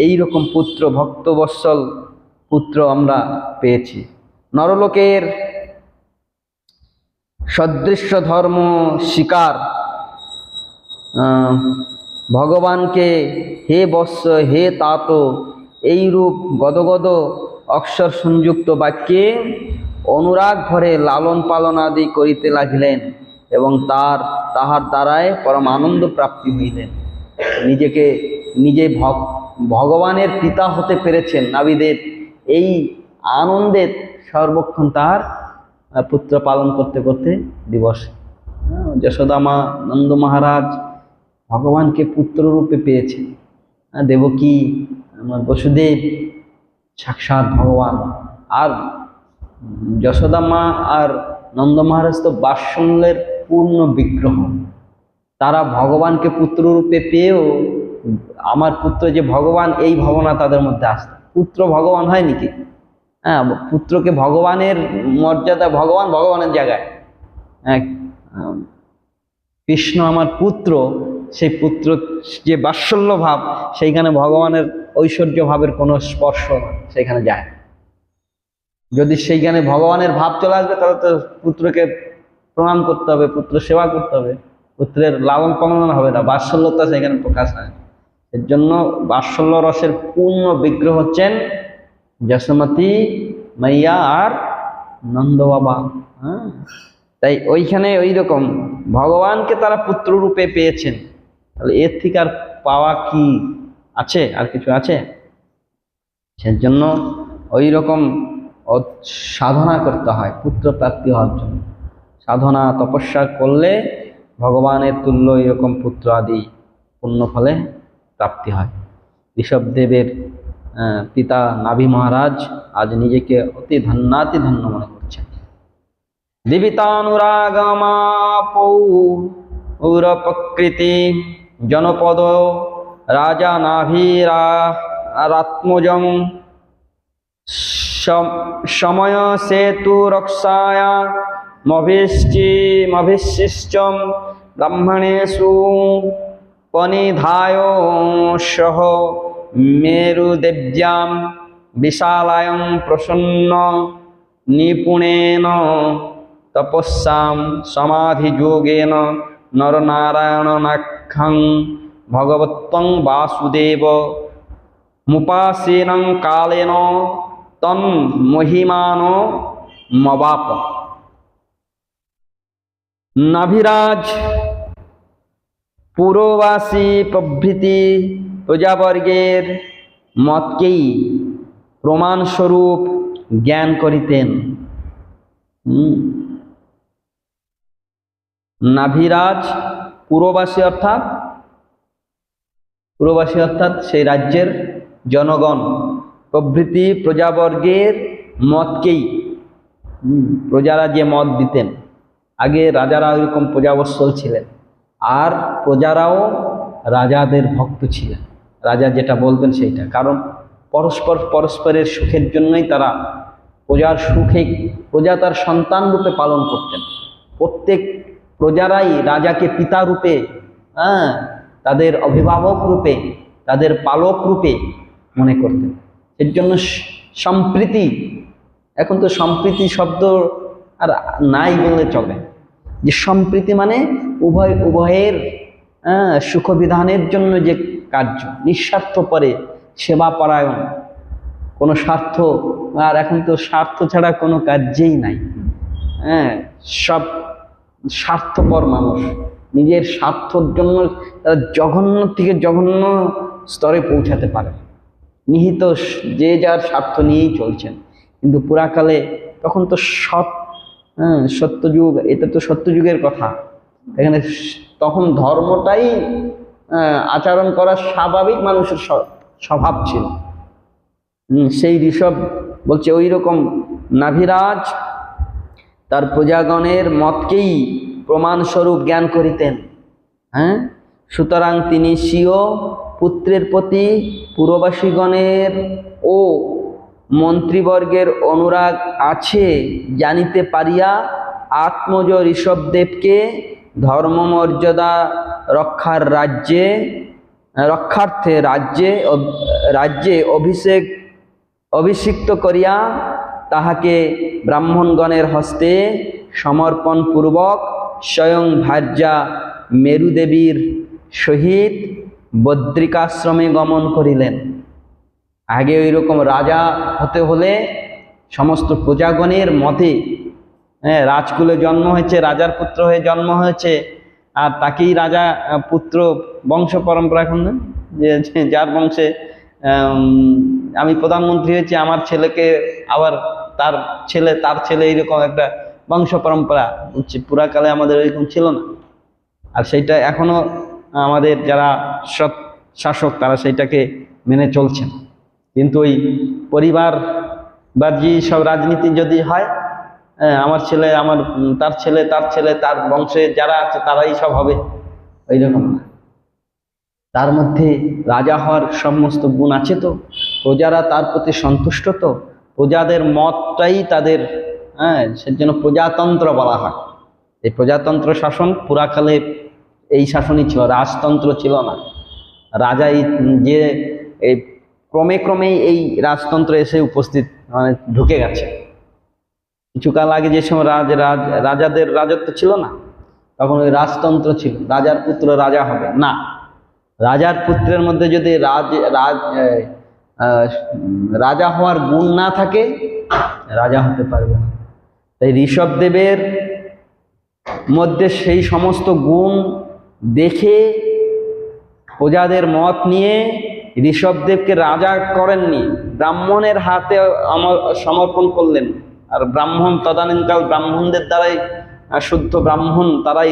এই রকম পুত্র, ভক্তবৎসল পুত্র আমরা পেয়েছি। নরলোকের সদৃশ্য ধর্ম শিকার ভগবানকে হে বৎস হে তাত এইরূপ গদগদ অক্ষর সংযুক্ত বাক্যে অনুরাগ ভরে লালন পালন আদি করিতে লাগিলেন এবং তাহার দ্বারায় পরম আনন্দ প্রাপ্তি হইলেন। নিজে ভগবানের পিতা হতে পেরেছেন নাবিদের এই আনন্দে সর্বক্ষণ তার পুত্র পালন করতে করতে দিবস। যশোদা মা নন্দ মহারাজ ভগবানকে পুত্ররূপে পেয়েছেন। দেবকী বসুদেব সাক্ষাৎ ভগবান, আর যশোদা মা আর নন্দ মহারাজ তো বাৎসল্যের পূর্ণ বিগ্রহ। তারা ভগবানকে পুত্ররূপে পেয়েও আমার পুত্র যে ভগবান এই ভাবনা তাদের মধ্যে আসতো। পুত্র ভগবান হয় নাকি? পুত্রকে ভগবানের মর্যাদা, ভগবানের জায়গায়, কৃষ্ণ আমার পুত্র, সেই পুত্র যে বাৎসল্য ভাব, সেইখানে ভগবানের ঐশ্বর্য ভাবের কোনো স্পর্শ সেইখানে যায়। যদি সেইখানে ভগবানের ভাব চলে আসবে তাহলে তো পুত্রকে প্রণাম করতে হবে, পুত্র সেবা করতে হবে, পুত্রের লালন পালন হবে না, বাৎসল্যতা সেখানে প্রকাশ হয়। এর জন্য বাৎসল্য রসের পূর্ণ বিগ্রহ হচ্ছেন যশোমতী মাইয়া আর নন্দ বাবা। হ্যাঁ, তাই ওইখানে ওই রকম ভগবানকে তারা পুত্র রূপে পেয়েছেন, তাহলে এর থেকে আর পাওয়া কি আছে? আর কিছু আছে? সেজন্য ওই রকম সাধনা করতে হয় পুত্র প্রাপ্তি হওয়ার জন্য। সাধনা তপস্যা করলে ভগবানের তুল্য এরকম পুত্র আদি পুণ্য ফলে প্রাপ্তি হয়। ঋষভদেবের পিতা নাভি মহারাজ আজ নিজেকে অতি ধন্যাতি ধন্য মনে করছেন। দিবিতানুরাগমাপৌর প্রকৃতি জনপদ রাজা নাভিরাত্মজং সময় সেতু রক্ষায়া মভিশ্চিম ব্রাহ্মণেষু পনিধায় সহ মেরুদেব্যাম বিশালায়ং প্রসন্ন নিপুণেন তপস্যাম সমাধিযোগেন নরনারায়ণাখ্যং ভগবত্বং বাসুদেব মুপাসেনং কালেন তন মহিমানো মবাপ। নাভিরাজ পুরবাসী প্রভৃতি প্রজাবর্গের মতকেই প্রমাণস্বরূপ জ্ঞান করিতেন। নাভিরাজ পুরবাসী অর্থাৎ সেই রাজ্যের জনগণ প্রভৃতি প্রজাবর্গের মতকেই, প্রজারা যে মত দিতেন, আগে রাজারা ওইরকম প্রজাবৎসল ছিলেন, আর প্রজারাও রাজাদের ভক্ত ছিলেন, রাজা যেটা বলতেন সেইটা। কারণ পরস্পরের সুখের জন্যই তারা প্রজার সুখে প্রজা তার সন্তান রূপে পালন করতেন। প্রত্যেক প্রজারাই রাজাকে পিতা রূপে, তাদের অভিভাবক রূপে, তাদের পালক রূপে মনে করতেন। এর জন্য সম্প্রীতি, এখন তো সম্প্রীতি শব্দ আর নাই বললে চলে, যে সম্প্রীতি মানে উভয়ের সুখ বিধানের জন্য যে কার্য, নিঃস্বার্থ পরে সেবা পরায়ণ, কোনো স্বার্থ, আর এখন তো স্বার্থ ছাড়া কোনো কার্যেই নাই। সব স্বার্থপর মানুষ, নিজের স্বার্থর জন্য তারা জঘন্য থেকে জঘন্য স্তরে পৌঁছাতে পারে, নিহিত যে যার স্বার্থ নিয়েই চলছেন। কিন্তু পুরাকালে তখন তো সত্যযুগ, এটা তো সত্যযুগের কথা, এখানে তখন ধর্মটাই আচরণ করার স্বাভাবিক মানুষের স্বভাব ছিল। সেই ঋষভ বলছে ওই রকম নাভিরাজ তার প্রজাগণের মতকেই প্রমাণস্বরূপ জ্ঞান করিতেন। সুতরাং তিনি স্বীয় পুত্রের প্রতি পুরবাসীগণের ও মন্ত্রীবর্গের অনুরাগ আছে জানিতে পারিয়া আত্মজ ঋষভদেবকে ধর্মমর্যাদা রক্ষার্থে রাজ্যে অভিষিক্ত করিয়া তাহাকে ব্রাহ্মণগণের হস্তে সমর্পণ পূর্বক স্বয়ং ভার্যা মেরুদেবীর সহিত বদ্রিকাশ্রমে গমন করিলেন। আগে ওই রকম রাজা হতে হলে সমস্ত প্রজাগণের মতে, রাজকুলে জন্ম হয়েছে, রাজার পুত্র হয়ে জন্ম হয়েছে, আর তাকেই রাজা পুত্র বংশ পরম্পরা, এখন না যে যার বংশে আমি প্রধানমন্ত্রী হয়েছি, আমার ছেলেকে আবার তার ছেলে, এইরকম একটা বংশ পরম্পরা হচ্ছে। পুরাকালে আমাদের ওইরকম ছিল না, আর সেইটা এখনো আমাদের যারা সৎ শাসক তারা সেইটাকে মেনে চলছেন। কিন্তু ওই পরিবার বা যে সব রাজনীতি যদি হয়, আমার ছেলে, তার বংশে যারা আছে তারাই সব হবে, ওইরকম না। তার মধ্যে রাজা হওয়ার সমস্ত গুণ আছে তো, প্রজারা তার প্রতি সন্তুষ্ট তো, প্রজাদের মতটাই তাদের, সেজন্য প্রজাতন্ত্র বলা হয়। এই প্রজাতন্ত্র শাসন পুরাকালে এই শাসনই ছিল, রাজতন্ত্র ছিল না। রাজাই যে এই ক্রমে এই রাজতন্ত্র এসে উপস্থিত, ঢুকে গেছে। কিছুকাল আগে যে সময় রাজাদের রাজত্ব ছিল না, তখন ওই রাজতন্ত্র ছিল, রাজার পুত্র রাজা হবে না। রাজার পুত্রের মধ্যে যদি রাজা হওয়ার গুণ না থাকে, রাজা হতে পারবে না। তাই ঋষভদেবের মধ্যে সেই সমস্ত গুণ দেখে প্রজাদের মত নিয়ে ঋষভদেবকে রাজা করেননি, ব্রাহ্মণের হাতে সমর্পণ করলেন। আর ব্রাহ্মণ তদানীনকাল ব্রাহ্মণদের দ্বারাই শুদ্ধ ব্রাহ্মণ, তারাই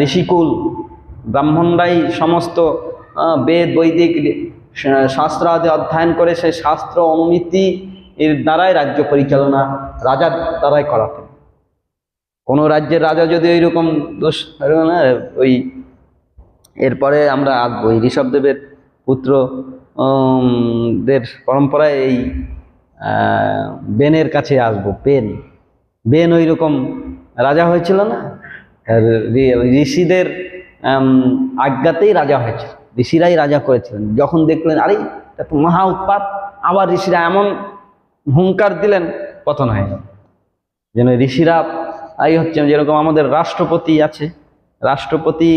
ঋষিকুল, ব্রাহ্মণরাই সমস্ত বেদ বৈদিক শাস্ত্র আদি অধ্যয়ন করে সেই শাস্ত্র অনুমিতি এর দ্বারাই রাজ্য পরিচালনা রাজার দ্বারাই করাতেন। কোনো রাজ্যের রাজা যদি ওইরকম দোষ ওই এরপরে আমরা আসবো এই ঋষভদেবের পুত্র দের পরম্পরায় এই বেনের কাছে আসবো। বেন ওই রকম রাজা হয়েছিল না, ঋষিদের আজ্ঞাতেই রাজা হয়েছিল, ঋষিরাই রাজা করেছিলেন। যখন দেখলেন আরে এটা তো মহা উৎপাত, আবার ঋষিরা এমন হুঙ্কার দিলেন, পতন হয়ে গেল। যেন ঋষিরা হচ্ছে যেরকম আমাদের রাষ্ট্রপতি আছে, রাষ্ট্রপতি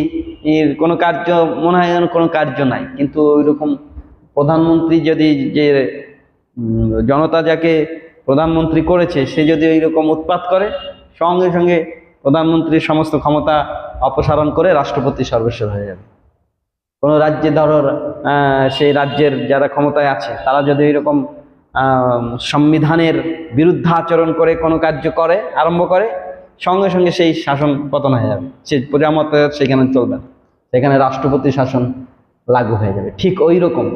কোনো কার্য মনে হয় যেন কোনো কার্য নাই, কিন্তু ওই রকম প্রধানমন্ত্রী যদি যে জনতা যাকে প্রধানমন্ত্রী করেছে সে যদি ওই রকম উৎপাত করে, সঙ্গে সঙ্গে প্রধানমন্ত্রীর সমস্ত ক্ষমতা অপসারণ করে রাষ্ট্রপতি সর্বেশ্বর হয়ে যাবে। কোনো রাজ্যে ধরো সেই রাজ্যের যারা ক্ষমতায় আছে তারা যদি এরকম সংবিধানের বিরুদ্ধাচরণ করে কোনো কার্য করে আরম্ভ করে, সঙ্গে সঙ্গে সেই শাসন পতন হয়ে যাবে, সে প্রজামতে সেখানে চলবে না, সেখানে রাষ্ট্রপতি শাসন লাগু হয়ে যাবে। ঠিক ওই রকম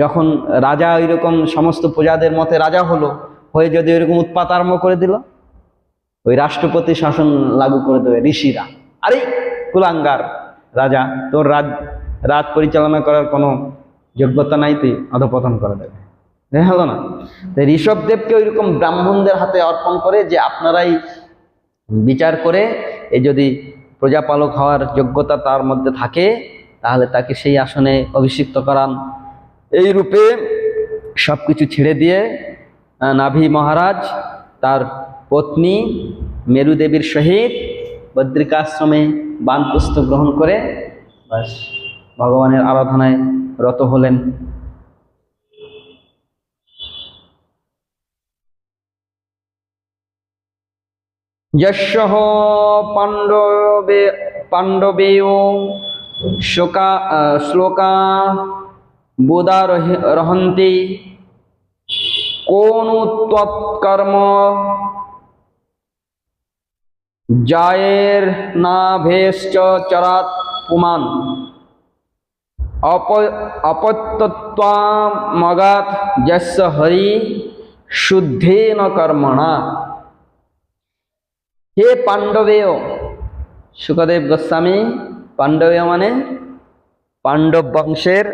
যখন রাজা ওই রকম সমস্ত প্রজাদের মতে রাজা হয়ে যদি ওইরকম উৎপাত আরম্ভ করে দিল, ওই রাষ্ট্রপতি শাসন লাগু করে দেবে ঋষিরা। আরে কুলাঙ্গার রাজা, তোর রাজ পরিচালনা করার কোনো যোগ্যতা নাই, তুই অধঃপতন করে দেবে, হলো না? তাই ঋষভদেবকে ওইরকম ব্রাহ্মণদের হাতে অর্পণ করে যে আপনারাই বিচার করে এই যদি প্রজাপালক হওয়ার যোগ্যতা তার মধ্যে থাকে তাহলে তাকে সেই আসনে অভিষিক্ত করান। এই রূপে সব কিছু ছেড়ে দিয়ে নাভি মহারাজ তার পত্নী মেরু দেবীর সহিত বদ্রিকাশ্রমে বানপ্রস্থ গ্রহণ করে বাস ভগবানের আরাধনায় রত হলেন। যস্যঃ পাণ্ডবেয় শ্লোকা বোধারহন্তি কোনু ত্বৎকর্ম জায়ের নাভেশ্চ চরাৎ পুমান অপত্যত্বামগাৎ যস্য হরি শুদ্ধেন কর্মণা। হে পাণ্ডবেয়, শুকদেব গোস্বামী, পাণ্ডবেয় মানে পাণ্ডব বংশের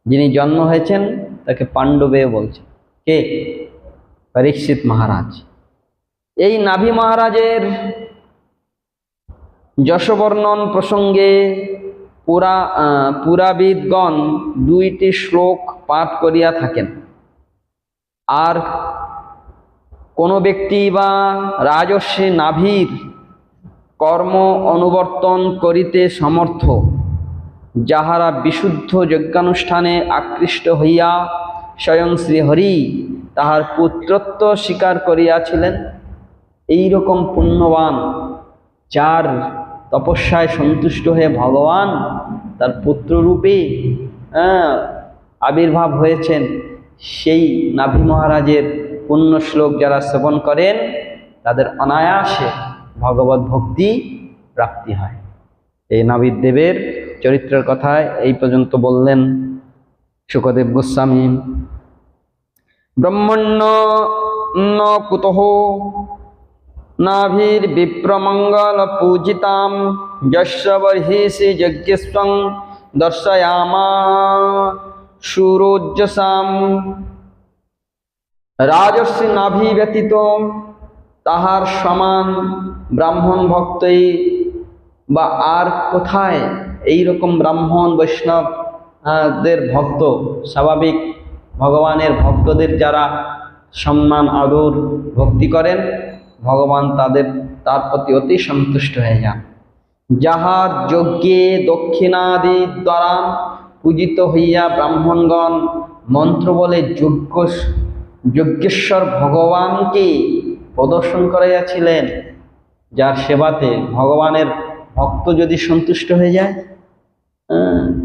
যিনি জন্ম হয়েছেন তাকে পাণ্ডবেয় বলছেন। কে? পরীক্ষিত মহারাজ। এই নাভি মহারাজের যশবর্ণন প্রসঙ্গে পুরাবিদগণ 2টি শ্লোক পাঠ করিয়া থাকেন। আর কোনো ব্যক্তি বা রাজর্ষি নাভির কর্ম অনুবর্তন করিতে সমর্থ, যাহারা বিশুদ্ধ যজ্ঞানুষ্ঠানে আকৃষ্ট হইয়া স্বয়ং শ্রীহরি তাহার পুত্রত্ব স্বীকার করিয়াছিলেন, এই রকম পুণ্যবান যার তপস্যায় সন্তুষ্ট হয়ে ভগবান তার পুত্ররূপে আবির্ভাব হয়েছেন, সেই নাভি মহারাজের পুণ্য শ্লোক যারা শ্রবণ করেন তাদের অনায়াসে ভগবত ভক্তি প্রাপ্তি হয়। এই নাভি দেবের চরিত্রের কথায় এই পর্যন্ত বললেন শুকদেব গোস্বামী। ব্রহ্মণ্য ন কুতঃ নাভির বিপ্রমঙ্গল পূজিতাম যস্য বর্হিষি যজ্ঞস্বং দর্শয়ামা সুরোজ্জসাম। রাজর্ষি নাভি ব্যতীত তাহার সমান ব্রাহ্মণ ভক্তই বা আর কোথায় এই রকম ব্রাহ্মণ বৈষ্ণবদের ভক্ত, স্বাভাবিক ভগবানের ভক্তদের যারা সম্মান আদর ভক্তি করেন, ভগবান তার প্রতি অতি সন্তুষ্ট হয়ে যান। যাহার যজ্ঞে দক্ষিণাদি দ্বারা পূজিত হইয়া ব্রাহ্মণগণ মন্ত্র বলে যজ্ঞেশ্বর ভগবানকে প্রদর্শন করাইয়াছিলেন, যার সেবাতে ভগবানের ভক্ত যদি সন্তুষ্ট হয়ে যায়,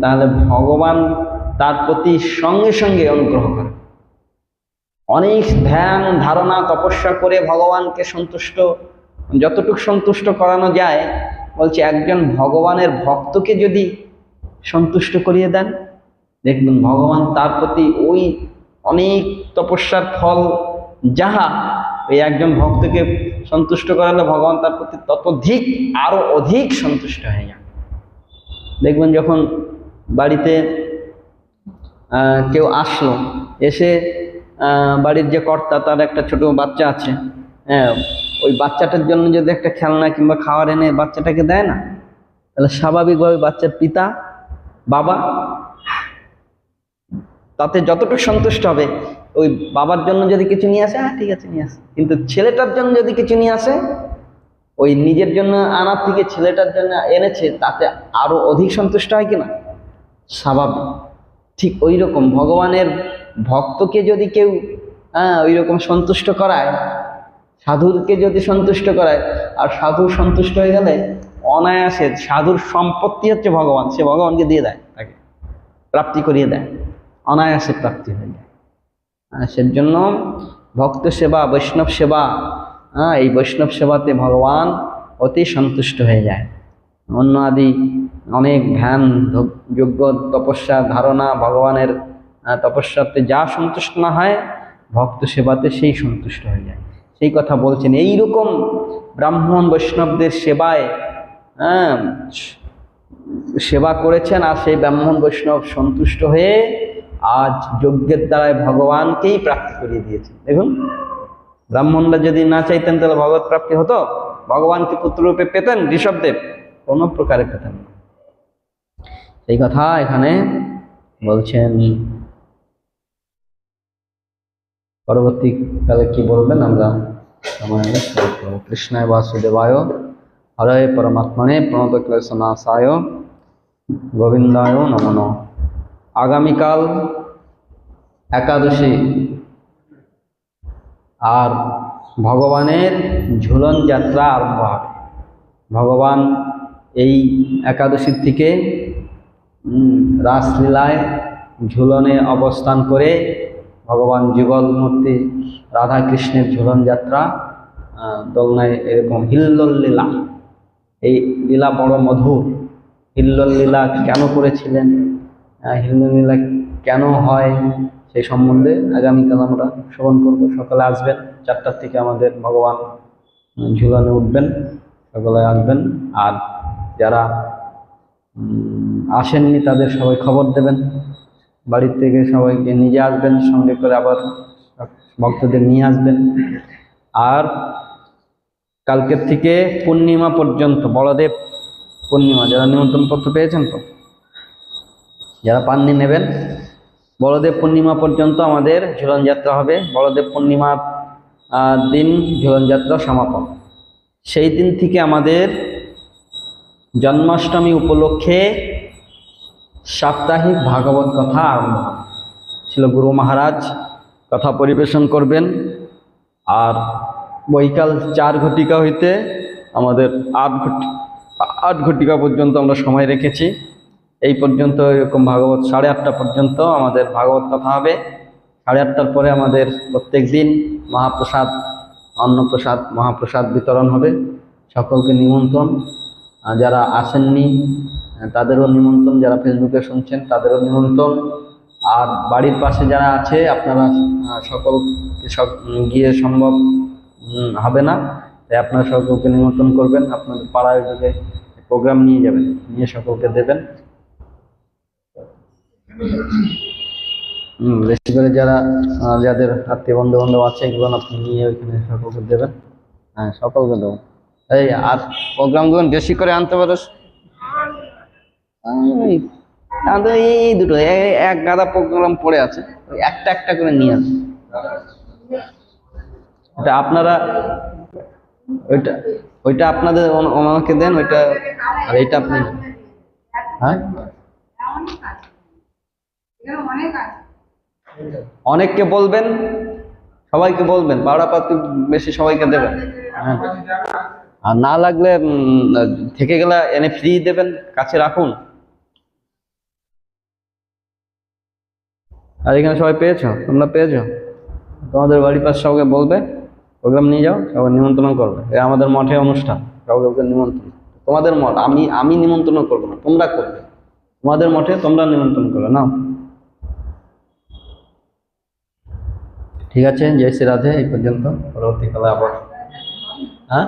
তাহলে ভগবান তার প্রতি সঙ্গে সঙ্গে অনুগ্রহ করে। অনেক ধ্যান ধারণা তপস্যা করে ভগবানকে যতটুকু সন্তুষ্ট করানো যায়, বলছে একজন ভগবানের ভক্তকে যদি সন্তুষ্ট করিয়ে দেন, দেখবেন ভগবান তার প্রতি ওই অনেক তপস্যার ফল যাহা ওই একজন ভক্তকে সন্তুষ্ট করালে ভগবান তার প্রতি ততোধিক আরো অধিক সন্তুষ্ট হয়ে যান। দেখবেন যখন বাড়িতে কেউ আসলো, এসে বাড়ির যে কর্তা, তার একটা ছোট বাচ্চা আছে, ওই বাচ্চাটার জন্য যদি একটা খেলনা কিংবা খাবার এনে বাচ্চাটাকে দেয় না, তাহলে স্বাভাবিকভাবে বাচ্চার পিতা বাবা তাতে যতটুকু সন্তুষ্ট হবে, ওই বাবার জন্য যদি কিছু নিয়ে আসে, হ্যাঁ ঠিক আছে নিয়ে আসে, কিন্তু ছেলেটার জন্য যদি কিছু নিয়ে আসে, ওই নিজের জন্য আনার থেকে ছেলেটার জন্য এনেছে তাতে আরো অধিক সন্তুষ্ট হয় কিনা? স্বাভাবিক। ঠিক ওই রকম ভগবানের ভক্তকে যদি কেউ ওই রকম সন্তুষ্ট করায়, সাধুকে যদি সন্তুষ্ট করায়, আর সাধু সন্তুষ্ট হয়ে গেলে অনায়াসে সাধুর সম্পত্তি হচ্ছে ভগবান, সে ভগবানকে দিয়ে দেয়, তাকে প্রাপ্তি করিয়ে দেয়, অনায়াসে প্রাপ্তি হয়ে যায়। সেজন্য ভক্ত সেবা, বৈষ্ণব সেবা, এই বৈষ্ণব সেবাতে ভগবান অতি সন্তুষ্ট হয়ে যায়। অন্য আদি অনেক ধ্যান যজ্ঞ তপস্যা ধারণা ভগবানের তপস্যাতে যা সন্তুষ্ট না হয়, ভক্ত সেবাতে সেই সন্তুষ্ট হয়ে যায়। সেই কথা বলছেন। এইরকম ব্রাহ্মণ বৈষ্ণবদের সেবায় সেবা করেছেন, আর সেই ব্রাহ্মণ বৈষ্ণব সন্তুষ্ট হয়ে আজ যজ্ঞের দ্বারায় ভগবানকেই প্রাপ্তি করিয়ে দিয়েছেন। দেখুন, ব্রাহ্মণরা যদি না চাইতেন তাহলে ভগবত প্রাপ্তি হতো? ভগবানকে পুত্ররূপে পেতেন ঋষভদেব? কোনো প্রকারে পেতেন না। সেই কথা এখানে বলছেন। পরবর্তীকালে কি বলবেন আমরা কৃষ্ণায় বাসুদেবায় হরে পরমাত্মনে প্রণতক্লেশনাশায় গোবিন্দায় নমো নমঃ। আগামীকাল একাদশী, আর ভগবানের ঝুলন যাত্রা আরম্ভ হবে। ভগবান এই একাদশীর থেকে রাসলীলায় ঝুলনে অবস্থান করে ভগবান যুগল মূর্তি রাধা কৃষ্ণের ঝুলন যাত্রা, দোলনায় এরকম হিল্লোল লীলা, এই লীলা বড় মধুর। হিল্লোল লীলা কেন করেছিলেন, হিল্লোল লীলা কেন হয়, সেই সম্বন্ধে আগামীকাল আমরা শ্রবণ করব। সকালে আসবেন 4টার থেকে আমাদের ভগবান ঝুলনে উঠবেন, সকলে আসবেন। আর যারা আসেননি তাদের সবাই খবর দেবেন, বাড়ির থেকে সবাইকে নিজে আসবেন, সঙ্গে করে আবার ভক্তদের নিয়ে আসবেন। আর কালকের থেকে পূর্ণিমা পর্যন্ত, বড়দেব পূর্ণিমা, যারা নিমন্ত্রণপত্র পেয়েছেন তো, যারা পাননি নেবেন। বড়দেব পূর্ণিমা পর্যন্ত আমাদের ঝুলন যাত্রা হবে। বড়দেব পূর্ণিমার দিন ঝুলন যাত্রা সমাপন। সেই দিন থেকে আমাদের জন্মাষ্টমী উপলক্ষে সাপ্তাহিক ভাগবত কথা আরম্ভ হবে। ছিল গুরু মহারাজ কথা পরিবেশন করবেন। আর বৈকাল 4 ঘটিকা হইতে আমাদের 8 ঘটিকা পর্যন্ত আমরা সময় রেখেছি। এই পর্যন্ত এরকম ভাগবত 8:30 পর্যন্ত আমাদের ভাগবত কথা হবে। 8:30 পরে আমাদের প্রত্যেক দিন মহাপ্রসাদ, অন্নপ্রসাদ, মহাপ্রসাদ বিতরণ হবে। সকলকে নিমন্ত্রণ। যারা আসেননি তাদেরও নিমন্ত্রণ, যারা ফেসবুকে শুনছেন তাদেরও নিমন্ত্রণ। আর বাড়ির পাশে যারা আছে আপনারা সকলকে গিয়ে সম্ভব হবে না, তাই আপনারা সকলকে নিমন্ত্রণ করবেন। আপনাদের পাড়ায় দিকে প্রোগ্রাম নিয়ে যাবেন, নিয়ে সকলকে দেবেন। বেশি করে যাদের আত্মীয় বন্ধু বান্ধব আছে এগুলো আপনি নিয়ে ওইখানে সকলকে দেবেন। হ্যাঁ, সকলকে দেবেন। এই আর প্রোগ্রামগুলো বেশি করে আনতে পারো। এই দুটো এক গাদা প্রোগ্রাম পড়ে আছে, একটা একটা করে নিয়ে আসে। এটা আপনারা ওইটা ওইটা আপনাদের আমাকে দেন ওইটা, আর এইটা আপনি নেন। হ্যাঁ অনেককে বলবেন, সবাইকে বলবেন, পাড়া পাতি বেশি সবাইকে দেবেন। হ্যাঁ আর না লাগলে থেকে গেলে এনে ফ্রি দেবেন, কাছে রাখুন। আর এখানে সবাই পেয়েছো, তোমরা পেয়েছো? তোমাদের বাড়ির পাশে সবাইকে বলবে, প্রোগ্রাম নিয়ে যাও, সবাই নিমন্ত্রণ করবে। এ আমাদের মঠে অনুষ্ঠান, কাউকে নিমন্ত্রণ। তোমাদের মঠ, আমি নিমন্ত্রণ করবো না, তোমরা করবে। তোমাদের মঠে তোমরা নিমন্ত্রণ করবে না। ঠিক আছে, জয় শ্রী রাধে। এই পর্যন্ত, পরবর্তীকালে আবার। হ্যাঁ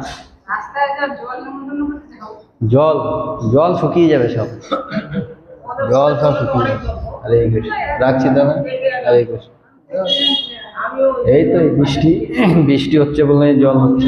জল জল শুকিয়ে যাবে সব, জল সব শুকিয়ে যাবে। হরে কৃষ্ণ, রাখছি দাদা। হরে কৃষ্ণ। এই তো বৃষ্টি হচ্ছে বলে জল হচ্ছে।